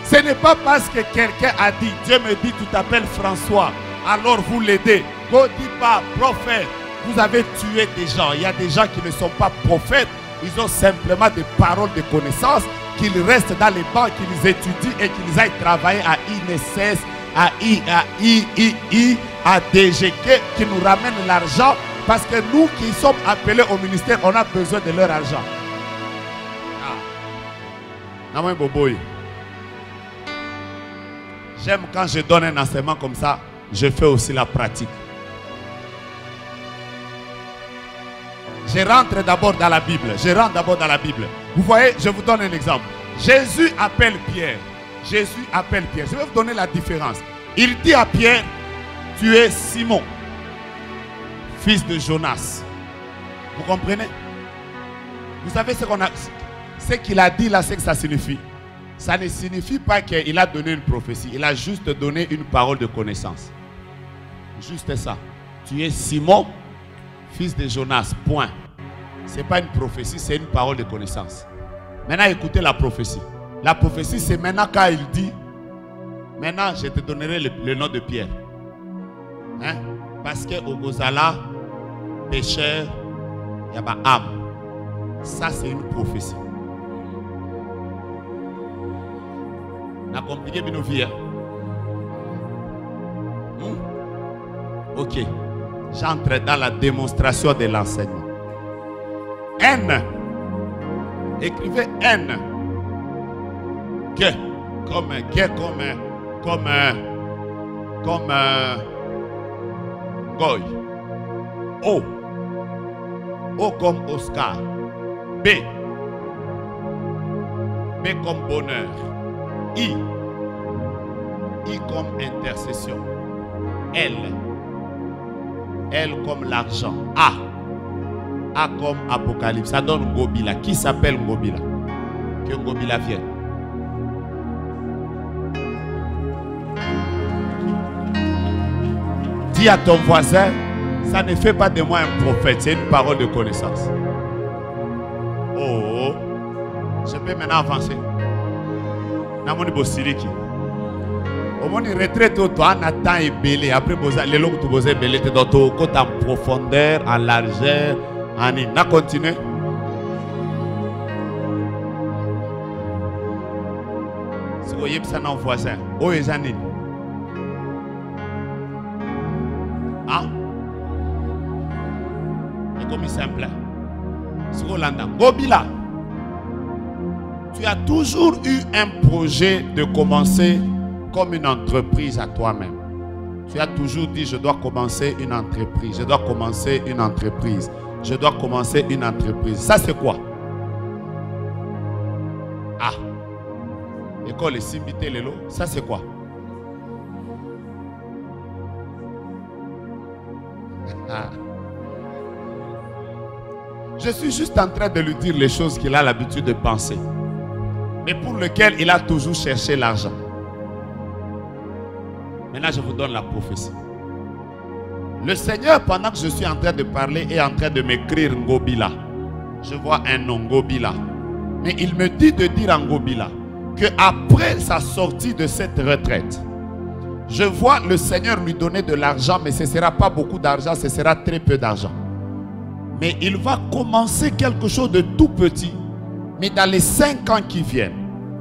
Ce n'est pas parce que quelqu'un a dit, Dieu me dit, tu t'appelles François, alors vous l'aidez. Ne dis pas, prophète, vous avez tué des gens. Il y a des gens qui ne sont pas prophètes, ils ont simplement des paroles de connaissance, qu'ils restent dans les bancs, qu'ils étudient et qu'ils aillent travailler à INSS, à III, à DGK, qui nous ramènent l'argent. Parce que nous qui sommes appelés au ministère, on a besoin de leur argent. J'aime quand je donne un enseignement comme ça, je fais aussi la pratique. Je rentre d'abord dans la Bible. Vous voyez, je vous donne un exemple. Jésus appelle Pierre. Je vais vous donner la différence. Il dit à Pierre, tu es Simon, fils de Jonas. Vous comprenez? Vous savez ce qu'il a dit là, c'est que ça signifie. Ça ne signifie pas qu'il a donné une prophétie. Il a juste donné une parole de connaissance. Juste ça. Tu es Simon, fils de Jonas. Point. Ce n'est pas une prophétie, c'est une parole de connaissance. Maintenant, écoutez la prophétie. La prophétie, c'est maintenant quand il dit, maintenant, je te donnerai le nom de Pierre. Hein? Parce que au Gozala, pécheur, il y a ma âme. Ça, c'est une prophétie. On a compliqué nos vies. Ok. J'entre dans la démonstration de l'enseignement. N. Écrivez N. Que. Comme Goy. O. O comme Oscar. B. B comme bonheur. I. I comme intercession. L. L comme l'argent. A. A comme Apocalypse. Ça donne Ngobila. Qui s'appelle Ngobila? Que Ngobila vienne. Dis à ton voisin, ça ne fait pas de moi un prophète, c'est une parole de connaissance. Oh, je peux maintenant avancer. Namoni Bosiriki. Au moins, une retraite, toi, Nathan est belé. Après, les longues, tu bosses belé, tu dois côté en profondeur, en largeur, en in. Na continue. Si vous voyez, ça n'a voisin. Oh, les années. Hein? C'est comme simple. C'est Rolanda. Ngobila. Tu as toujours eu un projet de commencer comme une entreprise à toi-même. Tu as toujours dit, je dois commencer une entreprise, je dois commencer une entreprise, je dois commencer une entreprise. Ça c'est quoi? Ah, école Simbité Lelo, ça c'est quoi? Ah. Je suis juste en train de lui dire les choses qu'il a l'habitude de penser, mais pour lesquelles il a toujours cherché l'argent. Maintenant, je vous donne la prophétie. Le Seigneur, pendant que je suis en train de parler, est en train de m'écrire Ngobila. Je vois un nom, Ngobila. Mais il me dit de dire à Ngobila qu'après sa sortie de cette retraite, je vois le Seigneur lui donner de l'argent, mais ce ne sera pas beaucoup d'argent, ce sera très peu d'argent. Mais il va commencer quelque chose de tout petit. Mais dans les 5 ans qui viennent,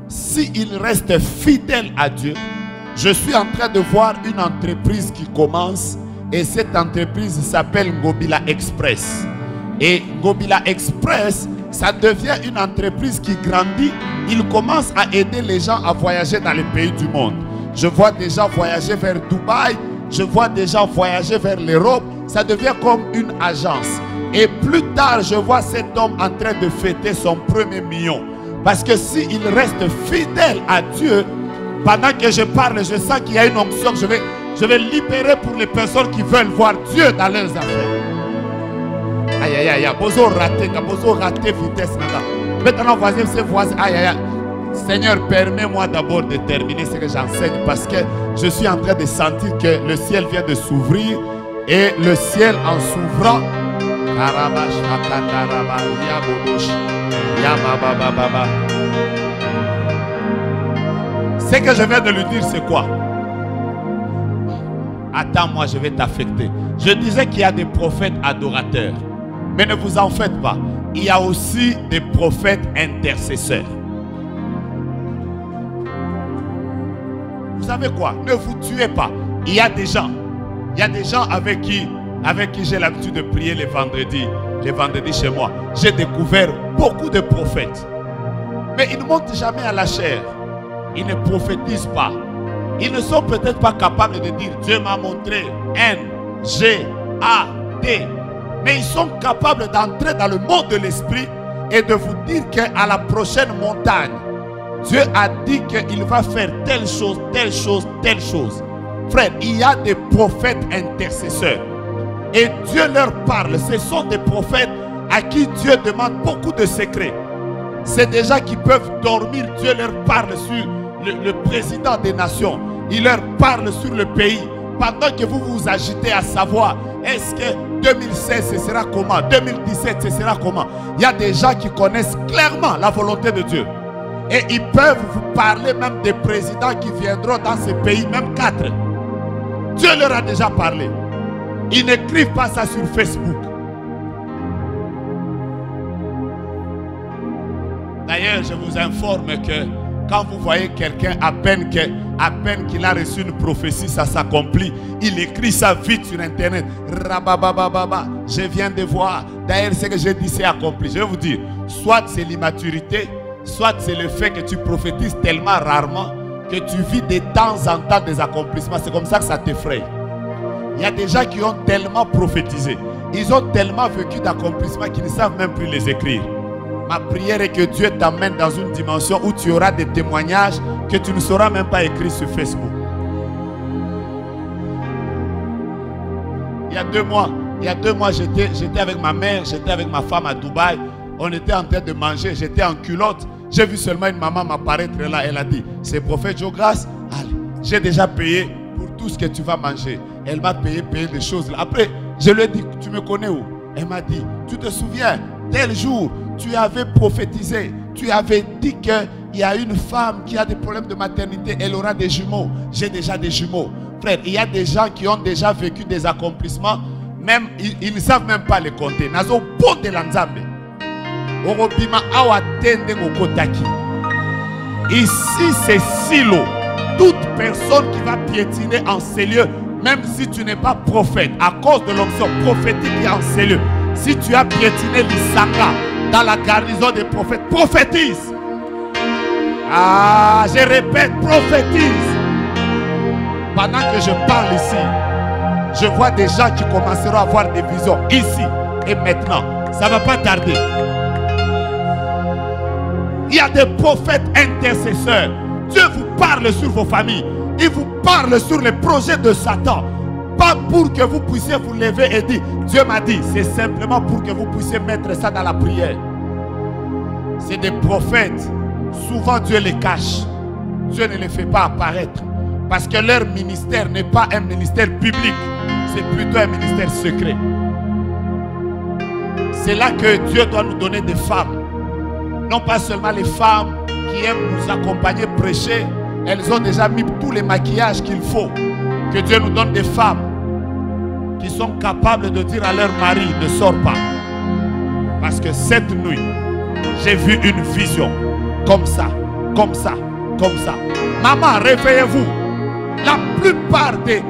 s'il reste fidèle à Dieu, je suis en train de voir une entreprise qui commence et cette entreprise s'appelle Ngobila Express. Et Ngobila Express, ça devient une entreprise qui grandit. Il commence à aider les gens à voyager dans les pays du monde. Je vois des gens voyager vers Dubaï, je vois des gens voyager vers l'Europe. Ça devient comme une agence. Et plus tard, je vois cet homme en train de fêter son premier million. Parce que s'il reste fidèle à Dieu, pendant que je parle, je sens qu'il y a une onction que je vais libérer pour les personnes qui veulent voir Dieu dans leurs affaires. Aïe, aïe, aïe, bozo raté vitesse. Maintenant, voisin, c'est voisin. Aïe, aïe, aïe. Seigneur, permets-moi d'abord de terminer ce que j'enseigne parce que je suis en train de sentir que le ciel vient de s'ouvrir et le ciel en s'ouvrant, ce que je viens de lui dire, c'est quoi? Attends-moi, je vais t'affecter. Je disais qu'il y a des prophètes adorateurs. Mais ne vous en faites pas. Il y a aussi des prophètes intercesseurs. Vous savez quoi? Ne vous tuez pas. Il y a des gens. Il y a des gens avec qui j'ai l'habitude de prier les vendredis chez moi. J'ai découvert beaucoup de prophètes. Mais ils ne montent jamais à la chair. Ils ne prophétisent pas. Ils ne sont peut-être pas capables de dire Dieu m'a montré N, G, A, D. Mais ils sont capables d'entrer dans le monde de l'esprit et de vous dire qu'à la prochaine montagne, Dieu a dit qu'il va faire telle chose, telle chose, telle chose. Frère, il y a des prophètes intercesseurs. Et Dieu leur parle. Ce sont des prophètes à qui Dieu demande beaucoup de secrets. C'est des gens qui peuvent dormir. Dieu leur parle sur le président des nations. Il leur parle sur le pays. Pendant que vous vous agitez à savoir, est-ce que 2016 ce sera comment? 2017 ce sera comment? Il y a des gens qui connaissent clairement la volonté de Dieu. Et ils peuvent vous parler même des présidents qui viendront dans ces pays, même 4. Dieu leur a déjà parlé. Ils n'écrivent pas ça sur Facebook. D'ailleurs, je vous informe que quand vous voyez quelqu'un, à peine qu'il a reçu une prophétie, ça s'accomplit. Il écrit ça vite sur Internet. Rababababa, je viens de voir. D'ailleurs, ce que j'ai dit, c'est accompli. Je vais vous dire, soit c'est l'immaturité, soit c'est le fait que tu prophétises tellement rarement que tu vis de temps en temps des accomplissements. C'est comme ça que ça t'effraie. Il y a des gens qui ont tellement prophétisé. Ils ont tellement vécu d'accomplissements qu'ils ne savent même plus les écrire. Ma prière est que Dieu t'amène dans une dimension où tu auras des témoignages que tu ne sauras même pas écrire sur Facebook. Il y a 2 mois, j'étais avec ma mère, j'étais avec ma femme à Dubaï. On était en train de manger, j'étais en culotte. J'ai vu seulement une maman m'apparaître là. Elle a dit, c'est prophète Joe Grace. Allez, j'ai déjà payé pour tout ce que tu vas manger. Elle m'a payé des choses. Après, je lui ai dit, tu me connais où? Elle m'a dit, tu te souviens, tel jour, tu avais prophétisé. Tu avais dit qu'il y a une femme qui a des problèmes de maternité. Elle aura des jumeaux. J'ai déjà des jumeaux. Frère, il y a des gens qui ont déjà vécu des accomplissements. Même, ils ne savent même pas les compter. Nazo bon de l'anzambe. Ici, c'est silo. Toute personne qui va piétiner en ces lieux, même si tu n'es pas prophète, à cause de l'onction prophétique qui est en ces lieux, si tu as piétiné l'Isaka dans la garnison des prophètes, prophétise. Ah, je répète, prophétise. Pendant que je parle ici, je vois des gens qui commenceront à avoir des visions ici et maintenant. Ça ne va pas tarder. Il y a des prophètes intercesseurs. Dieu vous parle sur vos familles. Il vous parle sur les projets de Satan. Pas pour que vous puissiez vous lever et dire, Dieu m'a dit. C'est simplement pour que vous puissiez mettre ça dans la prière. C'est des prophètes. Souvent Dieu les cache. Dieu ne les fait pas apparaître. Parce que leur ministère n'est pas un ministère public. C'est plutôt un ministère secret. C'est là que Dieu doit nous donner des femmes. Non pas seulement les femmes qui aiment nous accompagner, prêcher. Elles ont déjà mis tous les maquillages qu'il faut. Que Dieu nous donne des femmes qui sont capables de dire à leur mari, ne sors pas. Parce que cette nuit, j'ai vu une vision. Comme ça, comme ça, comme ça. Maman, réveillez-vous. La plupart des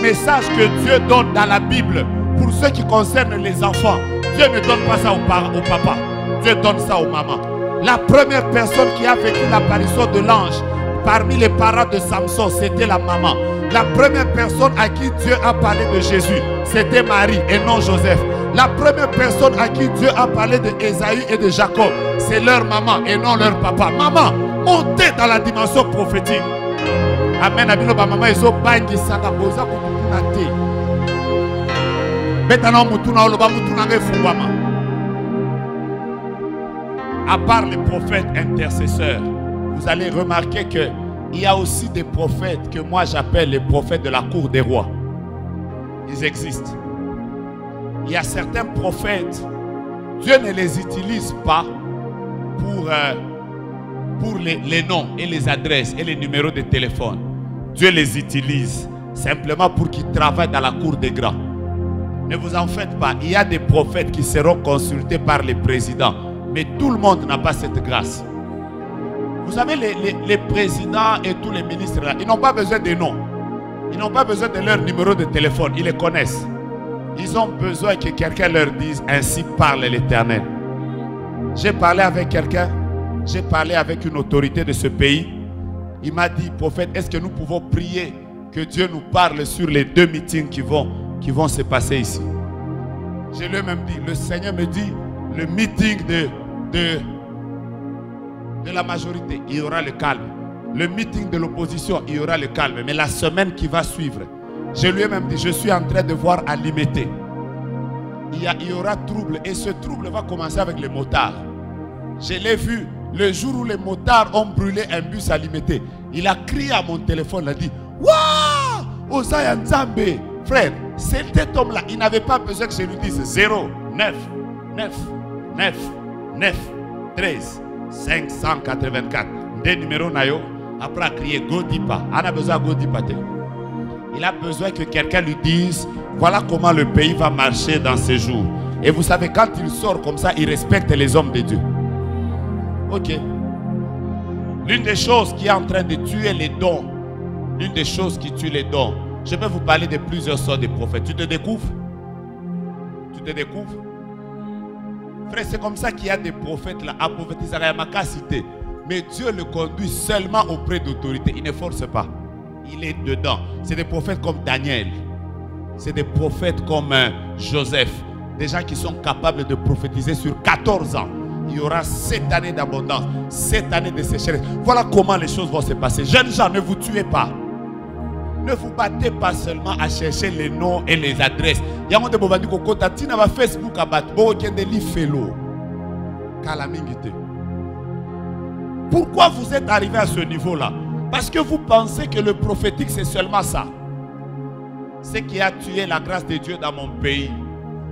messages que Dieu donne dans la Bible, pour ceux qui concernent les enfants, Dieu ne donne pas ça au papa. Dieu donne ça aux mamans. La première personne qui a vécu l'apparition de l'ange parmi les parents de Samson, c'était la maman. La première personne à qui Dieu a parlé de Jésus, c'était Marie et non Joseph. La première personne à qui Dieu a parlé de Ésaü et de Jacob, c'est leur maman et non leur papa. Maman, montez dans la dimension prophétique. Amen. Abino ba maman ezo bangi sanga boza kutuna te. Betana mutuna oloba mutuna ngefungwama. À part les prophètes intercesseurs, vous allez remarquer qu'il y a aussi des prophètes que moi j'appelle les prophètes de la cour des rois. Ils existent. Il y a certains prophètes, Dieu ne les utilise pas pour les noms et les adresses et les numéros de téléphone. Dieu les utilise simplement pour qu'ils travaillent dans la cour des grands. Ne vous en faites pas. Il y a des prophètes qui seront consultés par les présidents. Mais tout le monde n'a pas cette grâce. Vous savez, les présidents et tous les ministres, là, ils n'ont pas besoin de noms. Ils n'ont pas besoin de leur numéro de téléphone. Ils les connaissent. Ils ont besoin que quelqu'un leur dise, ainsi parle l'Éternel. J'ai parlé avec quelqu'un. J'ai parlé avec une autorité de ce pays. Il m'a dit, prophète, est-ce que nous pouvons prier que Dieu nous parle sur les 2 meetings qui vont se passer ici? Je lui ai même dit, le Seigneur me dit, le meeting de la majorité, il y aura le calme. Le meeting de l'opposition, il y aura le calme. Mais la semaine qui va suivre, je lui ai même dit, je suis en train de voir à Limité. Il y aura trouble. Et ce trouble va commencer avec les motards. Je l'ai vu le jour où les motards ont brûlé un bus à Limité. Il a crié à mon téléphone, il a dit, waouh, Osaya Nzambe. Frère, cet homme-là, il n'avait pas besoin que je lui dise 0, 9, 9. 9, 9, 13, 584. Des numéros nayo. Après, crier Godipa. On a besoin de Godipa. Il a besoin que quelqu'un lui dise, voilà comment le pays va marcher dans ces jours. Et vous savez, quand il sort comme ça, il respecte les hommes de Dieu. Ok. L'une des choses qui est en train de tuer les dons, l'une des choses qui tue les dons, je vais vous parler de plusieurs sortes de prophètes. Tu te découvres? Tu te découvres? Frère, c'est comme ça qu'il y a des prophètes là, à prophétiser à ma cité. Mais Dieu le conduit seulement auprès d'autorité. Il ne force pas. Il est dedans. C'est des prophètes comme Daniel. C'est des prophètes comme Joseph. Des gens qui sont capables de prophétiser sur 14 ans. Il y aura 7 années d'abondance, 7 années de sécheresse. Voilà comment les choses vont se passer. Jeunes gens, ne vous tuez pas. Ne vous battez pas seulement à chercher les noms et les adresses. Il y a un de bobandi ko kota tina ba Facebook abat bo kende li felo. Kalamingite. Pourquoi vous êtes arrivé à ce niveau-là? Parce que vous pensez que le prophétique c'est seulement ça. Ce qui a tué la grâce de Dieu dans mon pays,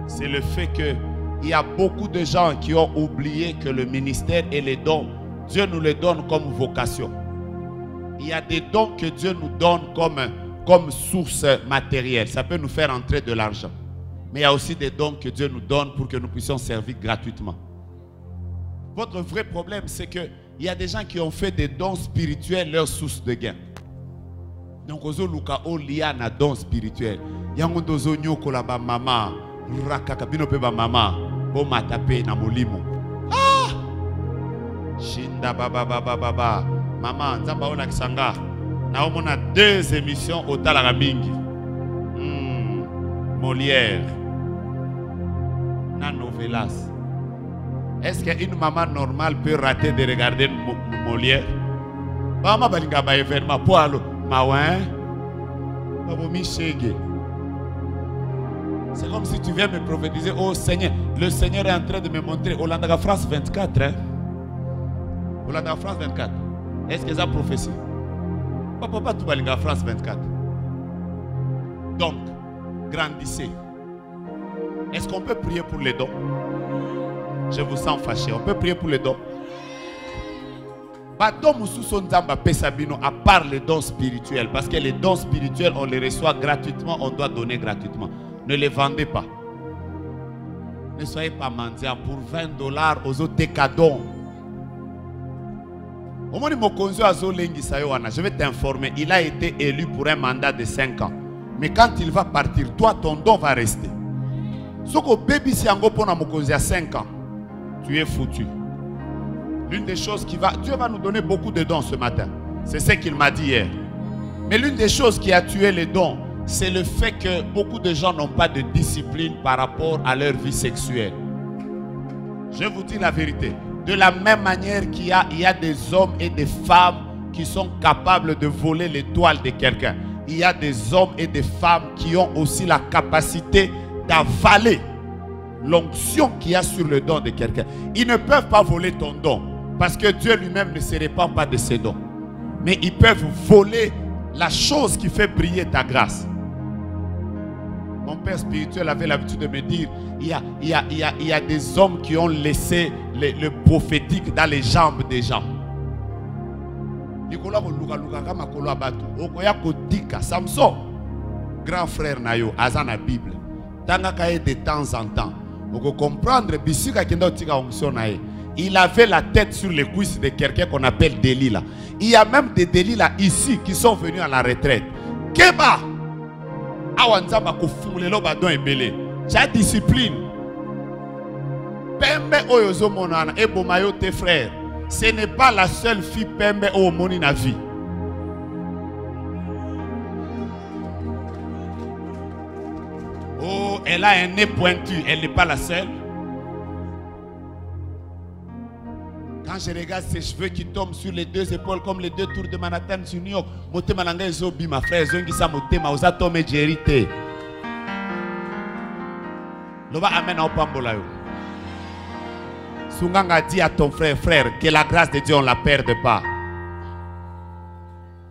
c'est le fait que il y a beaucoup de gens qui ont oublié que le ministère et les dons, Dieu nous les donne comme vocation. Il y a des dons que Dieu nous donne comme source matérielle. Ça peut nous faire entrer de l'argent. Mais il y a aussi des dons que Dieu nous donne pour que nous puissions servir gratuitement. Votre vrai problème, c'est qu'il y a des gens qui ont fait des dons spirituels leur source de gain. Donc, ozo luka o liya na don spirituel. Yango dozo nyoko la ba mama, rakaka bino pe ba mama, bo matape na molimo. Ah! Shinda baba baba baba. Maman, nzamba ona kisanga. Na omona 2 émissions au talaka mingi. Molière. Na novelas. Est-ce qu'une maman normale peut rater de regarder Molière? Maman balinga ba événement pour allo. C'est comme si tu viens me prophétiser, oh Seigneur, le Seigneur est en train de me montrer. Hollanda France 24. Hein? Hollanda France 24. Est-ce que c'est une prophétie? Papa, tout va en France 24. Donc, grandissez. Est-ce qu'on peut prier pour les dons? Je vous sens fâché. On peut prier pour les dons. À part les dons spirituels, parce que les dons spirituels on les reçoit gratuitement, on doit donner gratuitement. Ne les vendez pas. Ne soyez pas mendiants. Pour $20 aux autres décadons. Je vais t'informer, il a été élu pour un mandat de 5 ans. Mais quand il va partir, toi ton don va rester. Si tu as 5 ans, tu es foutu. L'une des choses Dieu va nous donner beaucoup de dons ce matin. C'est ce qu'il m'a dit hier. Mais l'une des choses qui a tué les dons, c'est le fait que beaucoup de gens n'ont pas de discipline par rapport à leur vie sexuelle. Je vous dis la vérité. De la même manière qu'il y a des hommes et des femmes qui sont capables de voler l'étoile de quelqu'un, il y a des hommes et des femmes qui ont aussi la capacité d'avaler l'onction qu'il y a sur le don de quelqu'un. Ils ne peuvent pas voler ton don. Parce que Dieu lui-même ne se répand pas de ses dons. Mais ils peuvent voler la chose qui fait briller ta grâce. Mon père spirituel avait l'habitude de me dire, il y a des hommes qui ont laissé le prophétique dans les jambes des gens. Samson, grand frère Nayo, Azan la Bible. De temps en temps, vous comprendre, il avait la tête sur les cuisses de quelqu'un qu'on appelle Delilah. Il y a même des Delilah ici qui sont venus à la retraite. Keba! Tu as discipline. Pembe oyozo monana et bomayo tes frères. Ce n'est pas la seule fille Pembe au moni na vie. Oh, elle a un nez pointu. Elle n'est pas la seule. Quand je regarde ses cheveux qui tombent sur les 2 épaules comme les 2 tours de Manhattan sur New York, Mote Malanga Zobi, ma frère, Zongisa Motema, Ozatome Jerite. Loba amen au Pambolayo. Sunganga dit à ton frère, que la grâce de Dieu, on ne la perde pas.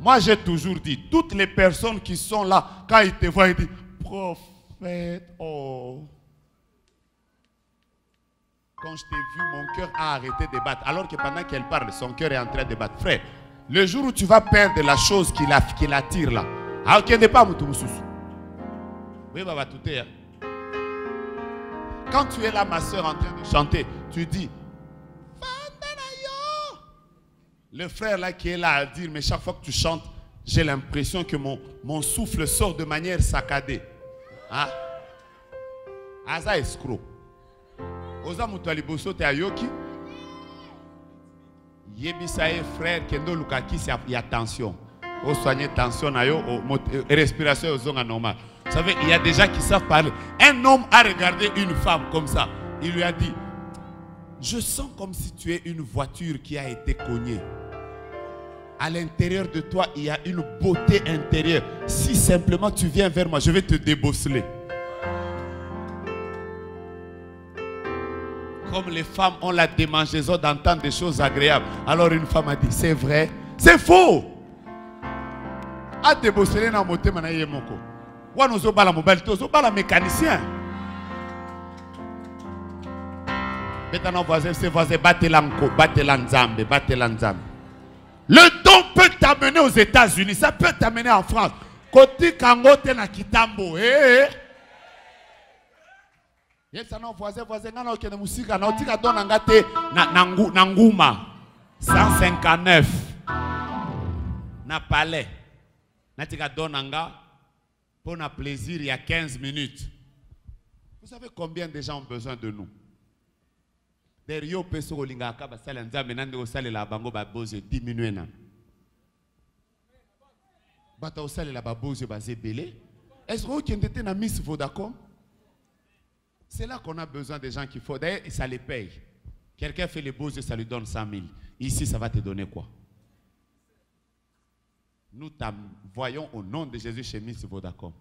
Moi, j'ai toujours dit, toutes les personnes qui sont là, quand ils te voient, ils disent, prophète, oh. Quand je t'ai vu, mon cœur a arrêté de battre. Alors que pendant qu'elle parle, son cœur est en train de battre. Frère, le jour où tu vas perdre la chose qui l'attire là, alors qu'il n'est pas Moutoumoussous. Oui, bah, tout est. Quand tu es là, ma soeur, en train de chanter, tu dis, le frère là qui est là à dire, mais chaque fois que tu chantes, j'ai l'impression que mon souffle sort de manière saccadée. Hein? Aza escroc. Oza mutuali boso te ayoki. Yebisaye frère kendo lukaki il y a tension. O soigner tension na yo, respiration aux zonga normal. Vous savez, il y a des gens qui savent parler. Un homme a regardé une femme comme ça. Il lui a dit, je sens comme si tu es une voiture qui a été cognée. À l'intérieur de toi, il y a une beauté intérieure. Si simplement tu viens vers moi, je vais te débosseler. Comme les femmes ont la démangeaison d'entendre des choses agréables. Alors une femme a dit, c'est vrai, c'est faux. A débosseler na moté manaye moko. Wa nous obala mobile, nous obala mécanicien. Maintenant voisin, c'est voisin, battez l'anko, battez l'anzambe, battez l'anzambe. Le don peut t'amener aux États-Unis, ça peut t'amener en France. Côté Kangote na Kitambo, Yes, non, voisin, non, ok, na musika, na otika don ngate na nguma 159 na palais. Na tika don nga pour un plaisir il y a 15 minutes. Vous savez combien de gens ont besoin de nous? Derrière peso kolinga ka ba sala nzambe nande ko salela bango ba boze diminuer na. Bata ko salela ba boze ba zebele. Est-ce que vous êtes na Miss Vodacom? C'est là qu'on a besoin des gens qu'il faut. D'ailleurs, ça les paye. Quelqu'un fait les beaux yeux, ça lui donne 100 000. Ici, ça va te donner quoi? Nous voyons au nom de Jésus chez Miss Vodacom.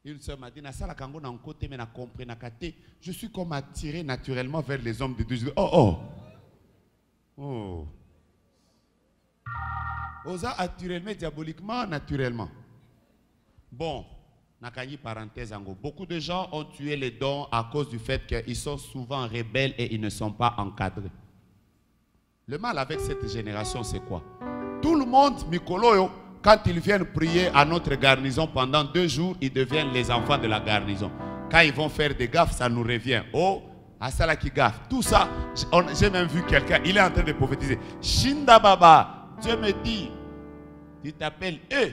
Une sœur m'a dit, je suis comme attiré naturellement vers les hommes de Dieu. Oh. Osa naturellement, diaboliquement, naturellement. Bon. Parenthèse, beaucoup de gens ont tué les dons à cause du fait qu'ils sont souvent rebelles et ils ne sont pas encadrés. Le mal avec cette génération, c'est quoi? Tout le monde, Mikoloyo, quand ils viennent prier à notre garnison pendant 2 jours, ils deviennent les enfants de la garnison. Quand ils vont faire des gaffes, ça nous revient. Oh, Asala qui gaffe. Tout ça, j'ai même vu quelqu'un, il est en train de prophétiser. Shinda Baba, Dieu me dit, tu t'appelles E,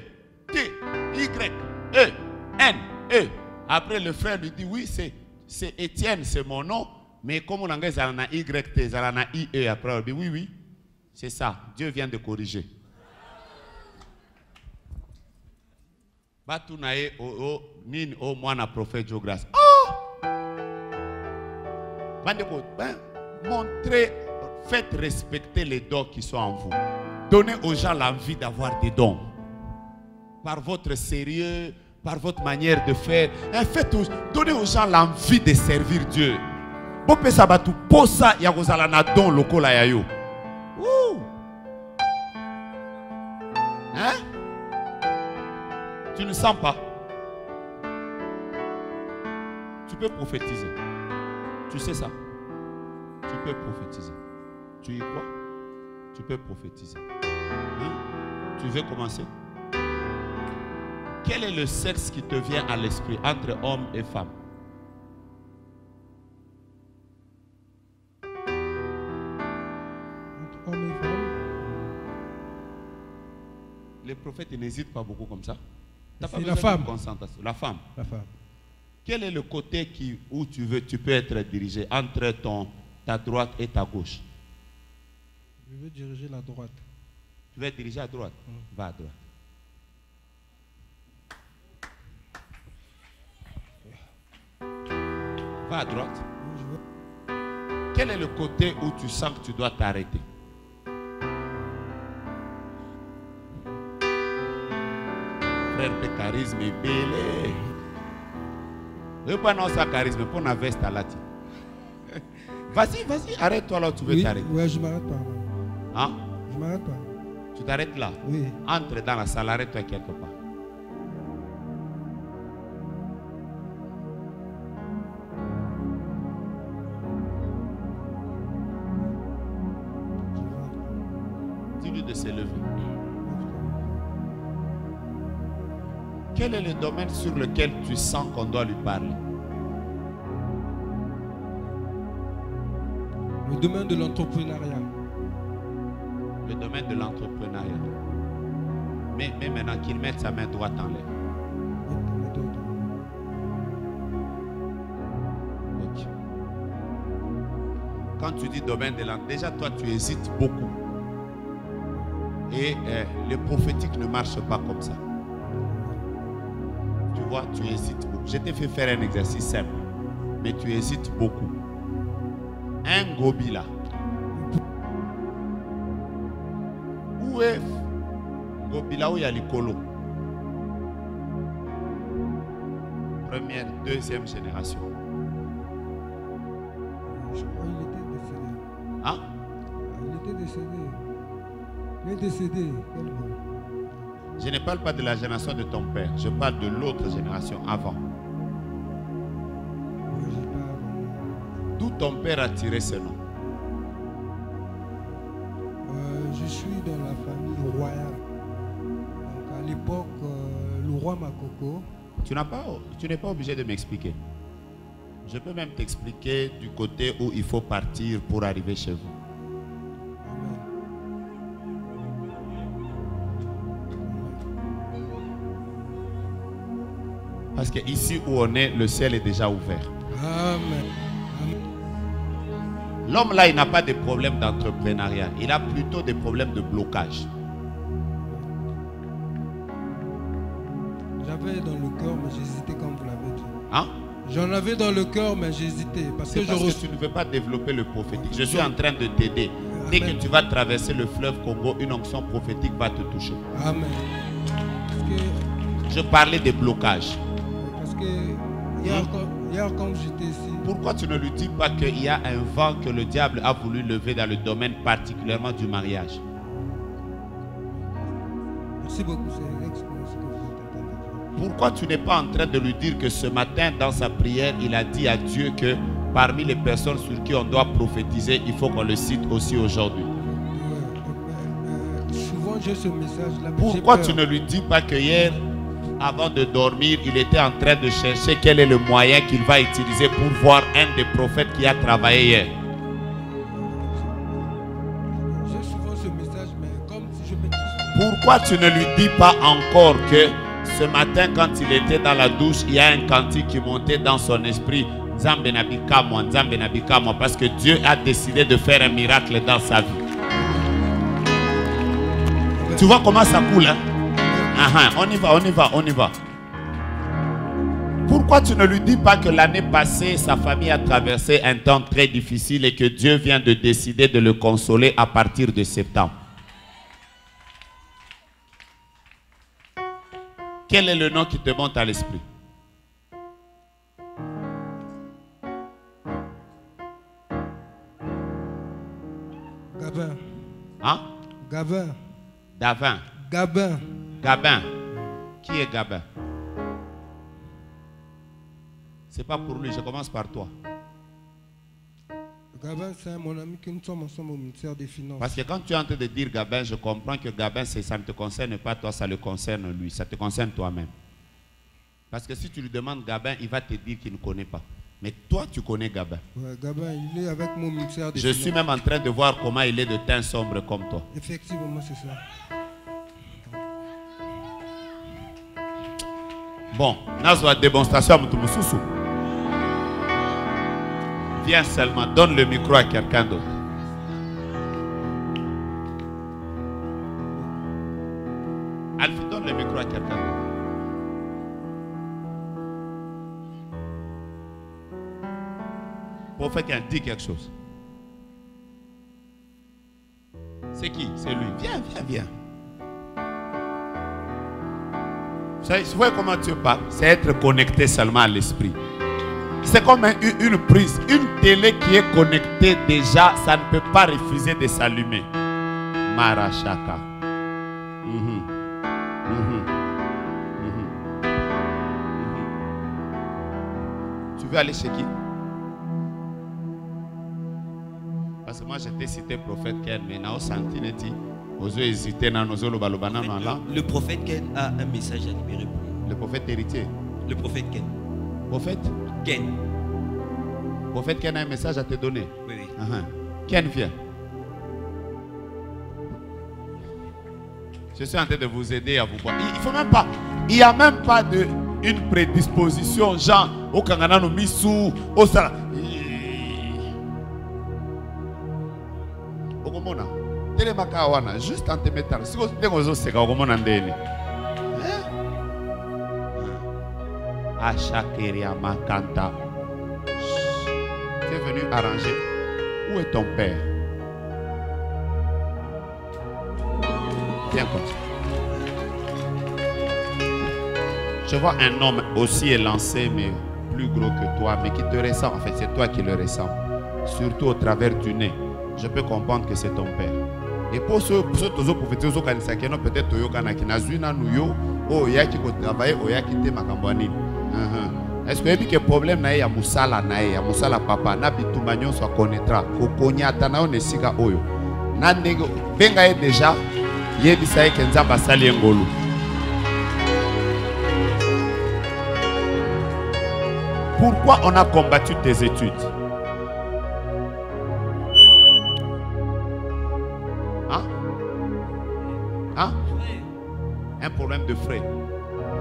T, Y, E. N, E. Après le frère lui dit oui, c'est Étienne, c'est mon nom. Mais comme on a Y, T, on a I, E. Après on dit oui, c'est ça. Dieu vient de corriger. Batunae nin o mwana prophète Jogras. Oh! Montrez, faites respecter les dons qui sont en vous. Donnez aux gens l'envie d'avoir des dons. Par votre sérieux, par votre manière de faire, donnez aux gens l'envie de servir Dieu. Hein? Tu ne sens pas? Tu peux prophétiser. Tu sais ça? Tu peux prophétiser. Tu y crois? Tu peux prophétiser. Oui? Tu veux commencer? Quel est le sexe qui te vient à l'esprit entre homme et femme? Entre homme et femme. Les prophètes n'hésitent pas beaucoup comme ça. C'est la femme. La femme. La femme. Quel est le côté où tu peux être dirigé entre ta droite et ta gauche? Je veux diriger la droite. Tu veux diriger à droite? Va à droite. Va à droite. Quel est le côté où tu sens que tu dois t'arrêter? Frère de charisme est belé. Ne pas non ça charisme, pour la veste à l'ati. Vas-y, arrête-toi là où tu veux t'arrêter. Oui, je m'arrête pas. Hein? Je m'arrête pas. Tu t'arrêtes là? Oui. Entre dans la salle, arrête-toi quelque part. Dis-lui de se lever. Quel est le domaine sur lequel tu sens qu'on doit lui parler? Le domaine de l'entrepreneuriat. Le domaine de l'entrepreneuriat. Mais maintenant qu'il mette sa main droite en l'air. Ok. Quand tu dis domaine de l'entrepreneuriat, déjà toi tu hésites beaucoup. Et le prophétique ne marche pas comme ça. Tu vois, tu hésites beaucoup. Je t'ai fait faire un exercice simple, mais tu hésites beaucoup. Un gobi là, Où est Gobilaou Yalikolo? Première, deuxième génération. Je crois qu'il était décédé. Hein? Il était décédé. Il est décédé. Quel bon. Je ne parle pas de la génération de ton père. Je parle de l'autre génération avant. Moi, j'ai pas vraiment. D'où ton père a tiré ce nom? Je suis dans la famille royale. Donc à l'époque, le roi Makoko. Tu n'es pas obligé de m'expliquer. Je peux même t'expliquer du côté où il faut partir pour arriver chez vous. Amen. Parce que ici où on est, le ciel est déjà ouvert. Amen. L'homme là, il n'a pas de problème d'entrepreneuriat. Il a plutôt des problèmes de blocage. J'avais dans le cœur, mais j'hésitais comme vous l'avez dit. Hein? J'en avais dans le cœur, mais j'hésitais. Parce que C'est parce que tu ne veux pas développer le prophétique. Je suis en train de t'aider. Dès que Amen. tu vas traverser le fleuve Congo, une onction prophétique va te toucher. Amen. Je parlais des blocages. Parce que hier quand j'étais ici, Pourquoi tu ne lui dis pas qu'il y a un vent que le diable a voulu lever dans le domaine particulièrement du mariage? merci beaucoup, c'est exactement ce que vous êtes en train de dire. Pourquoi tu n'es pas en train de lui dire que ce matin, dans sa prière, il a dit à Dieu que parmi les personnes sur qui on doit prophétiser, il faut qu'on le cite aussi aujourd'hui? Souvent j'ai ce message-là. mais Pourquoi j'ai tu peur. ne lui dis pas que hier, avant de dormir, il était en train de chercher quel est le moyen qu'il va utiliser pour voir un des prophètes qui a travaillé hier? J'ai souvent ce message, mais comme si je me dis. Pourquoi tu ne lui dis pas encore que ce matin, quand il était dans la douche, il y a un cantique qui montait dans son esprit? Nzambe nabika moi, Nzambe nabika moi, parce que Dieu a décidé de faire un miracle dans sa vie. Tu vois comment ça coule, hein? On y va, on y va, on y va. Pourquoi tu ne lui dis pas que l'année passée, sa famille a traversé un temps très difficile et que Dieu vient de décider de le consoler à partir de septembre? Quel est le nom qui te monte à l'esprit? Gabin. Hein? Gabin. Davin. Gabin. Gabin. Qui est Gabin? C'est pas pour lui, je commence par toi. Gabin, c'est mon ami que nous sommes ensemble au ministère des Finances. Parce que quand tu es en train de dire Gabin, je comprends que Gabin, ça ne te concerne pas toi, ça le concerne lui. Ça te concerne toi-même. Parce que si tu lui demandes Gabin, il va te dire qu'il ne connaît pas. Mais toi, tu connais Gabin. Ouais, Gabin, il est avec mon ministère des Je Finances. suis même en train de voir comment il est de teint sombre comme toi. Effectivement, c'est ça. Bon, Nazwa démonstration à Moutoumoussoussou. Viens seulement, donne le micro à quelqu'un d'autre. Alfie, donne le micro à quelqu'un d'autre. Pour faire qu'elle dise quelque chose. C'est qui? C'est lui. Viens, viens, viens. Vous voyez comment Dieu parle? C'est être connecté seulement à l'esprit. C'est comme une prise. Une télé qui est connectée déjà, ça ne peut pas refuser de s'allumer. Marachaka. Tu veux aller chez qui? Parce que moi j'étais cité prophète Ken, mais n'a senti neti. Ozo hésité na nozo lo balobana na là. Le prophète Ken a un message à libérer pour nous. Le prophète héritier. Le prophète Ken. Prophète? Ken. Prophète Ken a un message à te donner. Oui, oui. Ken vient. Je suis en train de vous aider à vous voir. Il faut même pas. Il n'y a même pas de une prédisposition, genre au Kangana no Misu, au Sala. Okomona. Telemaka wana juste en te mettant. Si vous êtes aux oseka okomona ndeni. Achakeria Makanta. Tu es venu arranger. Où est ton père? Tiens comme ça. Je vois un homme aussi élancé, mais plus gros que toi, mais qui te ressemble. En fait, c'est toi qui le ressemble. Surtout au travers du nez. Je peux comprendre que c'est ton père. Et pour ceux qui prophétiser, peut-être est-ce que y a un problème na ya musala na ya musala papa na bitumba nyonso connaîtra kokonyata na one sika oyo na ndenge benga déjà yebisa ke nzamba sali ngolu. Pourquoi on a combattu tes études? Hein? Hein? Un problème de frais.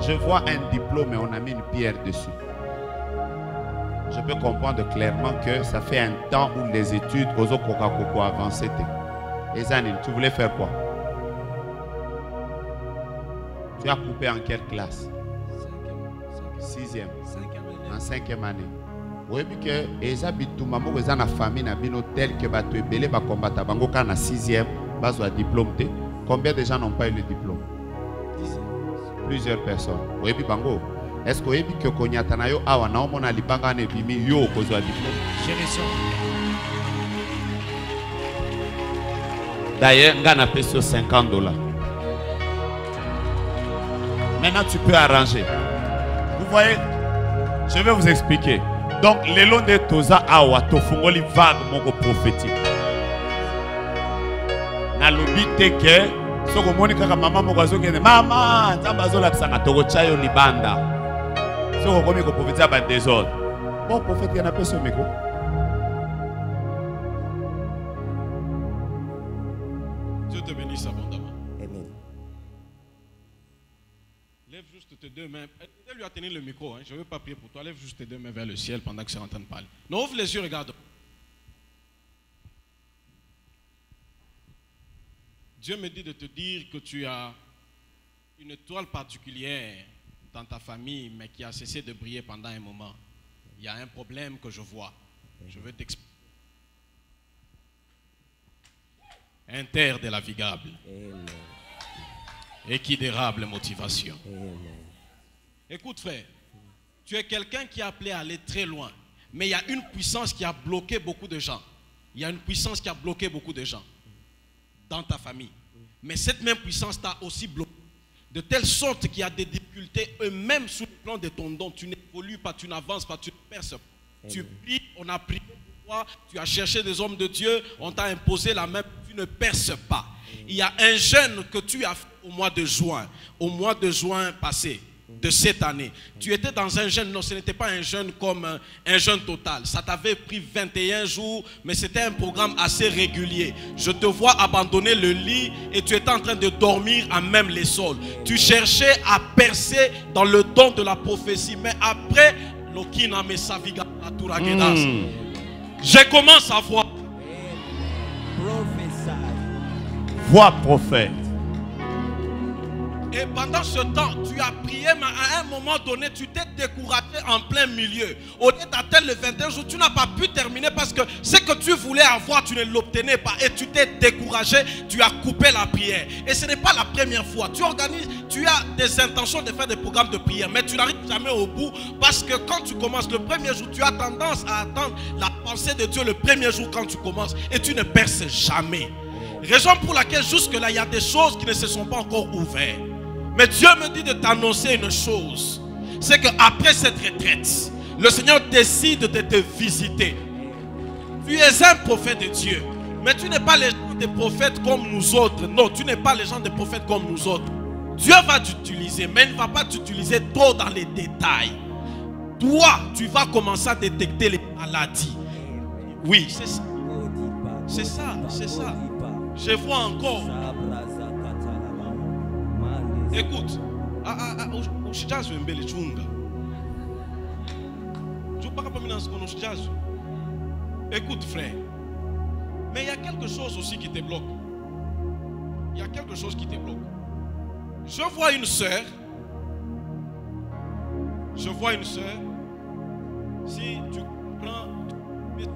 Je vois un diplôme et on a mis une pierre dessus. Je peux comprendre clairement que ça fait un temps où les études aux Coca-Coco avancées. Et Zanine, tu voulais faire quoi? Tu as coupé en quelle classe? Sixième. En 5e année. Oui, que Eza Bituma mo eza na famille na bino tel que bato ebele ba combattre bango ka na 6e base de diplôme. Combien de gens n'ont pas eu le diplôme? Plusieurs personnes. Oui, bango. Est-ce que vous que konyata na yo awa na omona libanga na bimi yo kozwa diplôme? D'ailleurs, on a payé sur $50. Maintenant, tu peux arranger. Vous voyez? Je vais vous expliquer. Donc, le long de Toza Awa, Tofungoli vague mon prophétique. Na lobite que, ce que Monica maman mogazo qui maman, tambazo la psanga toro chayo libanda. Ce que comme prophétie a des désordre. Bon prophète, il y en a pas sur micro. Dieu te bénisse abondamment. Amen. Lève juste tes deux mains. Elle lui a tenu le micro. Hein. Je ne veux pas prier pour toi. Lève juste tes deux mains vers le ciel pendant que c'est en train de parler. Non, ouvre les yeux, regarde. Dieu me dit de te dire que tu as une étoile particulière dans ta famille, mais qui a cessé de briller pendant un moment. Il y a un problème que je vois. Je veux t'expliquer. Interdélavigable. Équidérable motivation. Écoute frère, tu es quelqu'un qui est appelé à aller très loin, mais il y a une puissance qui a bloqué beaucoup de gens. Il y a une puissance qui a bloqué beaucoup de gens dans ta famille. Mais cette même puissance t'a aussi bloqué. De telle sorte qu'il y a des difficultés, eux-mêmes sous le plan de ton don. Tu n'évolues pas, tu n'avances pas, tu ne perces pas. Tu pries, on a prié pour toi, tu as cherché des hommes de Dieu, on t'a imposé la main, tu ne perces pas. Il y a un jeûne que tu as fait au mois de juin passé, de cette année. Tu étais dans un jeûne, non, ce n'était pas un jeûne comme un jeûne total. Ça t'avait pris 21 jours, mais c'était un programme assez régulier. Je te vois abandonner le lit et tu étais en train de dormir à même les sols. Tu cherchais à percer dans le don de la prophétie, mais après, je commence à voir. Vois prophète. Et pendant ce temps, tu as prié, mais à un moment donné, tu t'es découragé en plein milieu. Au lieu d'atteindre le 21 jours, tu n'as pas pu terminer parce que ce que tu voulais avoir, tu ne l'obtenais pas. Et tu t'es découragé, tu as coupé la prière. Et ce n'est pas la première fois. Tu organises, tu as des intentions de faire des programmes de prière, mais tu n'arrives jamais au bout parce que quand tu commences le premier jour, tu as tendance à attendre la pensée de Dieu le premier jour quand tu commences et tu ne perces jamais. Raison pour laquelle jusque-là, il y a des choses qui ne se sont pas encore ouvertes. Mais Dieu me dit de t'annoncer une chose. C'est qu'après cette retraite, le Seigneur décide de te visiter. Tu es un prophète de Dieu. Mais tu n'es pas le genre de prophètes comme nous autres. Non, tu n'es pas le genre de prophètes comme nous autres. Dieu va t'utiliser, mais il ne va pas t'utiliser trop dans les détails. Toi, tu vas commencer à détecter les maladies. Oui, c'est ça. C'est ça, c'est ça. Je vois encore. Écoute, écoute frère, mais il y a quelque chose aussi qui te bloque. Il y a quelque chose qui te bloque. Je vois une sœur. Je vois une sœur. Si tu comprends, tu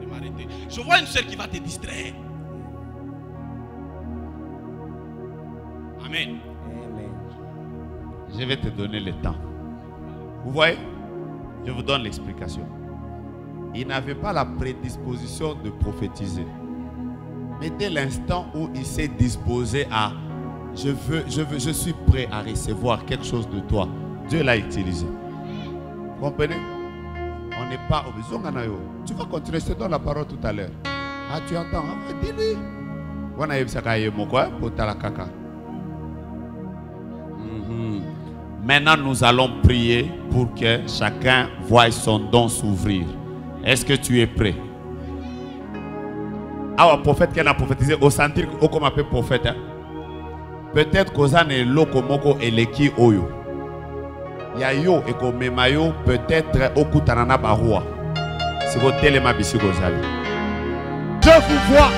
peux m'arrêter. Je vois une sœur qui va te distraire. Amen. Je vais te donner le temps. Vous voyez? Je vous donne l'explication. Il n'avait pas la prédisposition de prophétiser. Mais dès l'instant où il s'est disposé à je suis prêt à recevoir quelque chose de toi, Dieu l'a utilisé. Vous comprenez? On n'est pas obligé. Tu vas continuer, je te donne la parole tout à l'heure. Ah, tu entends? Ah, dis-lui. Maintenant, nous allons prier pour que chacun voie son don s'ouvrir. Est-ce que tu es prêt? Ah, le prophète qui a prophétisé, au sentir qu'on appelle prophète. Hein? Peut-être qu'on a un lokomoko et l'éki oyo. Yayo et qu'on memayo peut-être au kutanana barua. Si vous téléma bisi gozali. Je vous vois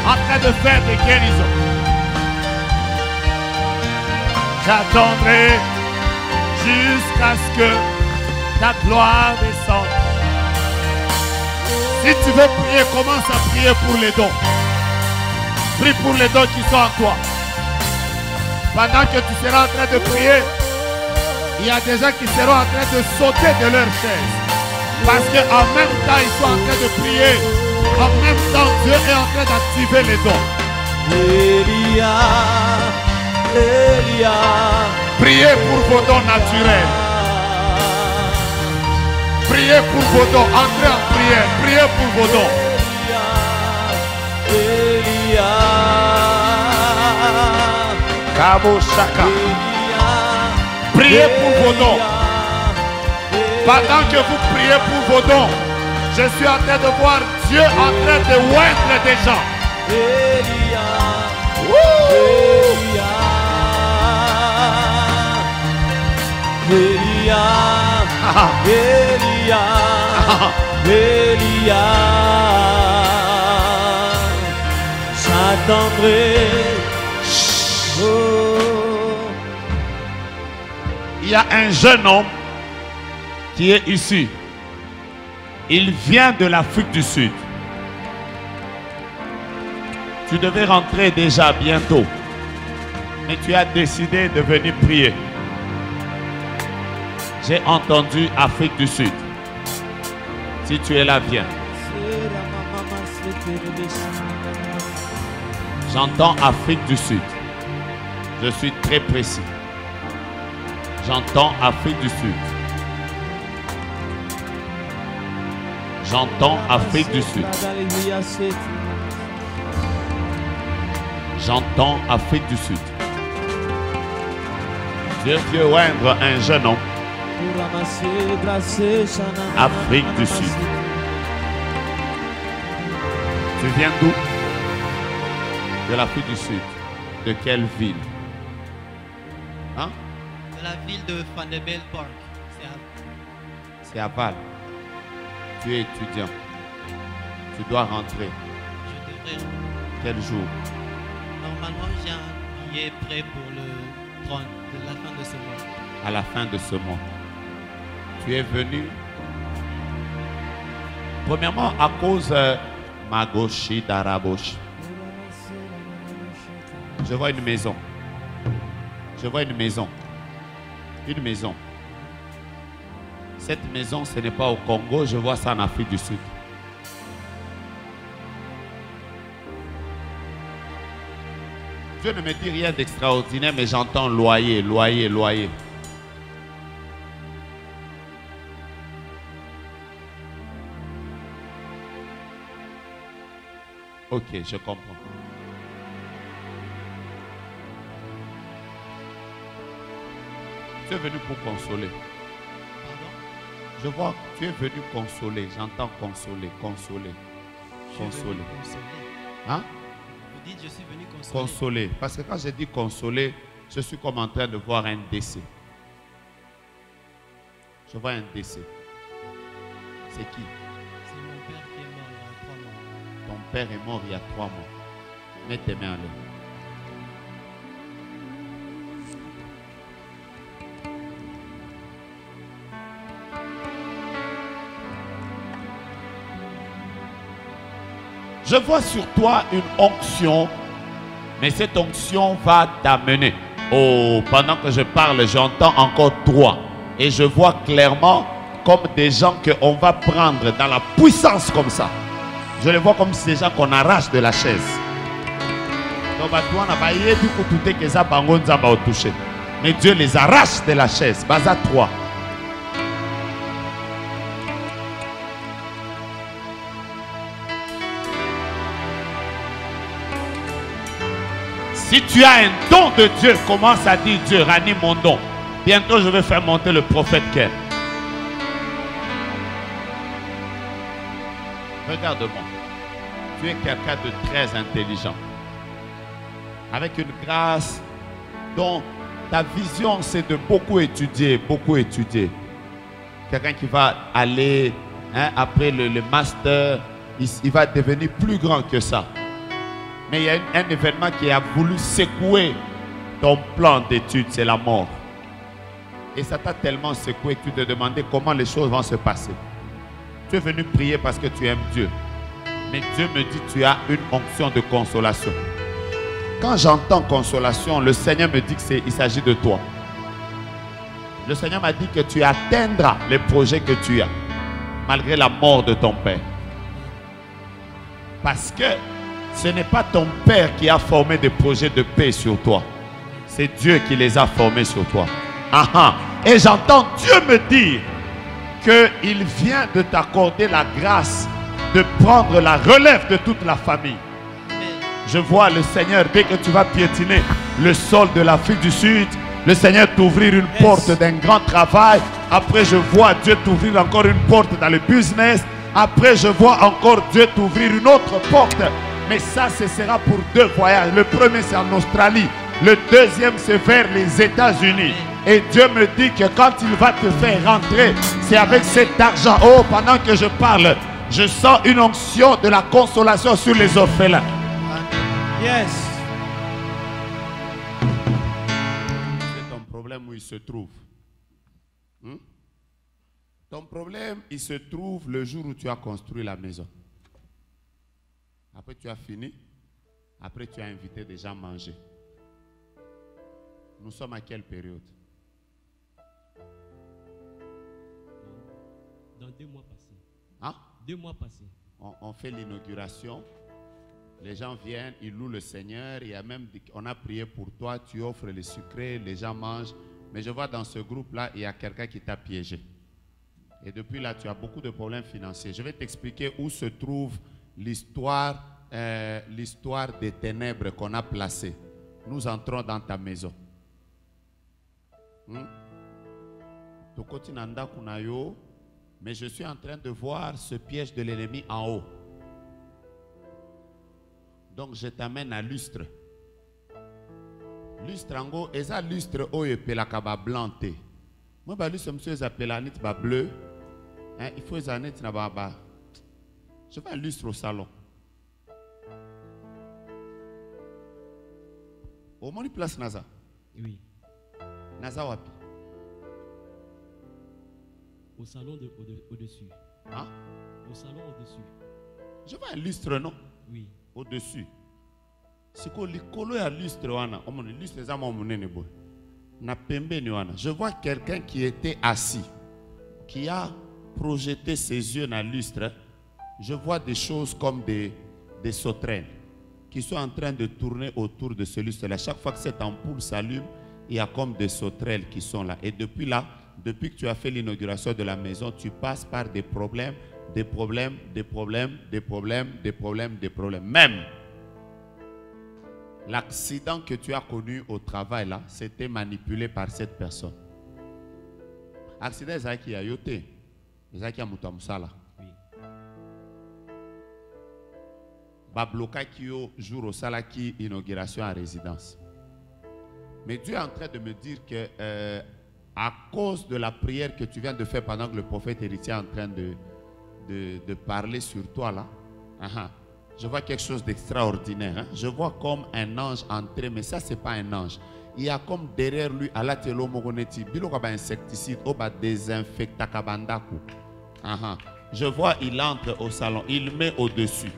en train de faire des guérisons. J'attendrai jusqu'à ce que ta gloire descende. Si tu veux prier, commence à prier pour les dons. Prie pour les dons qui sont en toi. Pendant que tu seras en train de prier, il y a des gens qui seront en train de sauter de leur chaise. Parce qu'en même temps, ils sont en train de prier. En même temps, Dieu est en train d'activer les dons. Priez pour vos dons naturels. Priez pour vos dons. Entrez en prière. Priez pour vos dons. Kabo Shaka. Priez pour vos dons. Pendant que vous priez pour vos dons, je suis en train de voir Dieu en train de oindre des gens. J'attendrai. Il y a un jeune homme qui est ici. Il vient de l'Afrique du Sud. Tu devais rentrer déjà bientôt. Mais tu as décidé de venir prier. J'ai entendu Afrique du Sud. Si tu es là, viens. J'entends Afrique du Sud. Je suis très précis. J'entends Afrique du Sud. J'entends Afrique du Sud. J'entends Afrique du Sud. Dieu veut oindre un jeune homme. Afrique du Sud. Tu viens d'où? De l'Afrique du Sud. De quelle ville? Hein? De la ville de Vanderbilt Park. C'est à Val. Tu es étudiant. Tu dois rentrer. Je devrais rentrer. Quel jour? Normalement, j'ai un billet prêt pour le 30 de la fin de ce mois. À la fin de ce mois. Tu es venu. Premièrement, à cause Magoshi Darabosh. Je vois une maison. Je vois une maison. Une maison. Cette maison, ce n'est pas au Congo, je vois ça en Afrique du Sud. Dieu ne me dit rien d'extraordinaire, mais j'entends loyer, loyer, loyer. Ok, je comprends. Tu es venu pour consoler. Pardon? Je vois que tu es venu consoler. J'entends consoler, consoler, consoler. Hein? Vous dites je suis venu consoler. Consoler. Parce que quand je dis consoler, je suis comme en train de voir un décès. Je vois un décès. C'est qui? C'est mon père qui est mort il y a 3 mois. Ton père est mort il y a 3 mois. Mets tes mains en l'air. Je vois sur toi une onction Mais cette onction va t'amener. Oh, pendant que je parle, j'entends encore 3. Et je vois clairement comme des gens qu'on va prendre dans la puissance comme ça. Je les vois comme ces gens qu'on arrache de la chaise. Donc, mais Dieu les arrache de la chaise. Baza 3. Si tu as un don de Dieu, commence à dire Dieu, ranime mon don. Bientôt, je vais faire monter le prophète Ken. Regarde-moi. Tu es quelqu'un de très intelligent. Avec une grâce dont ta vision, c'est de beaucoup étudier, beaucoup étudier. Quelqu'un qui va aller, après le master, il va devenir plus grand que ça. Mais il y a un événement qui a voulu secouer ton plan d'études, c'est la mort. Et ça t'a tellement secoué que tu te demandais comment les choses vont se passer. Tu es venu prier parce que tu aimes Dieu. Mais Dieu me dit que tu as une onction de consolation. Quand j'entends consolation, le Seigneur me dit qu'il s'agit de toi. Le Seigneur m'a dit que tu atteindras les projets que tu as, malgré la mort de ton père. Parce que ce n'est pas ton père qui a formé des projets de paix sur toi. C'est Dieu qui les a formés sur toi. Et j'entends Dieu me dire qu'il vient de t'accorder la grâce de prendre la relève de toute la famille. Je vois le Seigneur, dès que tu vas piétiner le sol de l'Afrique du Sud, le Seigneur t'ouvrir une porte d'un grand travail. Après, je vois Dieu t'ouvrir encore une porte dans le business. Après, je vois encore Dieu t'ouvrir une autre porte. Mais ça, ce sera pour 2 voyages. Le premier, c'est en Australie. Le deuxième, c'est vers les États-Unis. Et Dieu me dit que quand il va te faire rentrer, c'est avec cet argent. Oh, pendant que je parle, je sens une onction de la consolation sur les orphelins. Yes. C'est ton problème où il se trouve. Ton problème, il se trouve le jour où tu as construit la maison. Après, tu as fini. Après, tu as invité des gens à manger. Nous sommes à quelle période? Dans 2 mois passés. Hein? 2 mois passés. On fait l'inauguration. Les gens viennent, ils louent le Seigneur. Il y a même, on a prié pour toi. Tu offres les sucrés, les gens mangent. Mais je vois dans ce groupe-là, il y a quelqu'un qui t'a piégé. Et depuis là, tu as beaucoup de problèmes financiers. Je vais t'expliquer où se trouve l'histoire des ténèbres qu'on a placées. Nous entrons dans ta maison. Mais je suis en train de voir ce piège de l'ennemi en haut. Donc je t'amène à lustre. Lustre en haut, et ça lustre haut et pelakaba blanté. Moi, bah lustre monsieur zapelanit ba bleu. Il faut zanet na baba. Je fais un lustre au salon. Au moins, place Naza. Oui. Naza wapi? Au salon au-dessus. Hein? Au salon au-dessus. Je veux un lustre, non? Oui. Au-dessus. Si ko likolo ya lustre wana, on lustre za mo monene boy. Na pembe ni wana. Je vois quelqu'un qui était assis, qui a projeté ses yeux dans le lustre. Je vois des choses comme des sauterelles qui sont en train de tourner autour de ce lustre-là. Chaque fois que cette ampoule s'allume, il y a comme des sauterelles qui sont là. Et depuis là, depuis que tu as fait l'inauguration de la maison, tu passes par des problèmes, des problèmes, des problèmes, des problèmes, des problèmes, des problèmes. Même l'accident que tu as connu au travail là, c'était manipulé par cette personne. Accident, c'est qui a yoté. C'est qui a moutamsala. Babloka qui au jour au salaki inauguration en résidence. Mais Dieu est en train de me dire que à cause de la prière que tu viens de faire pendant que le prophète héritier est en train de parler sur toi là, je vois quelque chose d'extraordinaire. Hein? Je vois comme un ange entrer, mais ça c'est pas un ange. Il y a comme derrière lui à la telo mogoneti, bilokaba insecticide, oba désinfecta kabandaku. Je vois il entre au salon, il met au-dessus.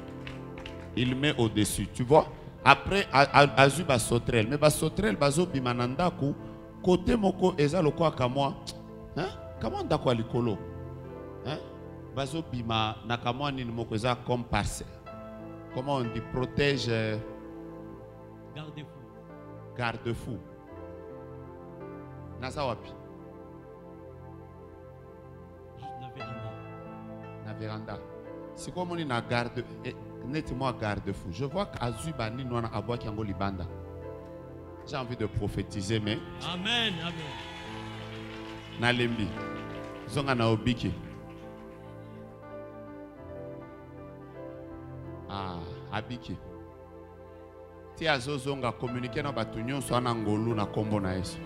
Il met au-dessus, tu vois. Après, azu ba sauterelle. Mais ba sauterelle, bazo bimanandaku, côté moko, eza loko akamwa. Hein? Comment ndako alikolo? Hein? Bazo bima, nakamwa nini moko, eza comme parcelle. Comment on dit? Protège. Garde-fou. Garde-fou. Naza wapi? Juste la véranda. Na véranda. Si comme on est na garde, net-moi garde-fou. Je vois qu'Azuba ni noana aboua qui ango libanda. J'ai envie de prophétiser, mais. Amen, amen. Na lembi. Zonga na obiki. Ah, abiki. Ti azo zonga communiquer na batu nyonso ana ngolu na kombo na Yesu.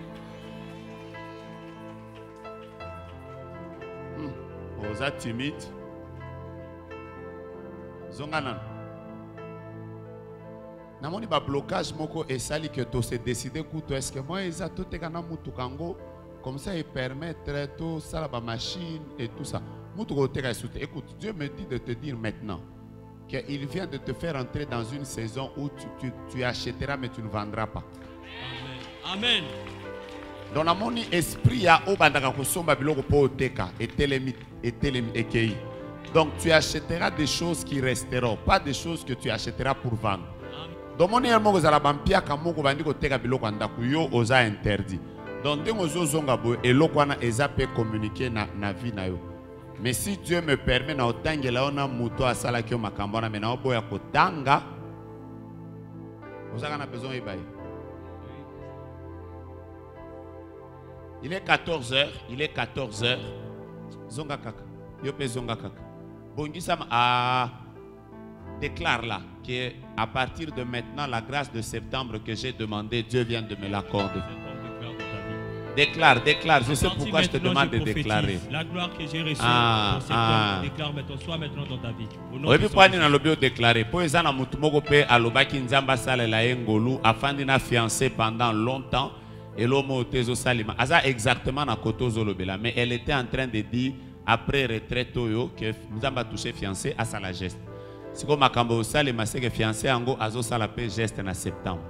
Oza timide. Zonga nan. Namoni ba blocage moko esali que to se décider kuto est-ce que moi eza to te kana mutu kango comme ça il permettre tout ça la machine et tout ça. Mutu ko te ka soute. Écoute, Dieu me dit de te dire maintenant qu'il vient de te faire entrer dans une saison où tu achèteras mais tu ne vendras pas. Amen. Amen. Dans la moni esprit ya obandaka kosomba biloko po oteka etelemi ekei. Donc tu achèteras des choses qui resteront, pas des choses que tu achèteras pour vendre. Donc mon yermo kozala bampia kamoko bandi koteka biloko andako yo oza interdit. Donc ndengo zozonga bo eloko wana eza pe communiquer na vie na yo. Mais si Dieu me permet na otangela ona muto asala kyo makambo na mena oboya kotanga ozaka na besoin ebaye. Il est 14h, il est 14h. Zonga kaka. Yope zonga kaka. Bongisam a déclare là que à partir de maintenant la grâce de septembre que j'ai demandé, Dieu vient de me l'accorder. Déclare, déclare. Je sais pourquoi je te demande de déclarer. La gloire que j'ai reçue pour septembre, déclare maintenant, soit maintenant dans ta vie. Oui, puis pourquoi nous l'avons déclaré? Pour les gens qui ont été à l'obaki nzamba sale la engolu, afin de fiancé pendant longtemps. Et l'homme au salima. Aza exactement na koto zolobela. Mais elle était en train de dire après retraite toyo que nous avons touché fiancé à sa la geste. C'est comme Makambo salima c'est que fiancé ango azo salape geste en septembre.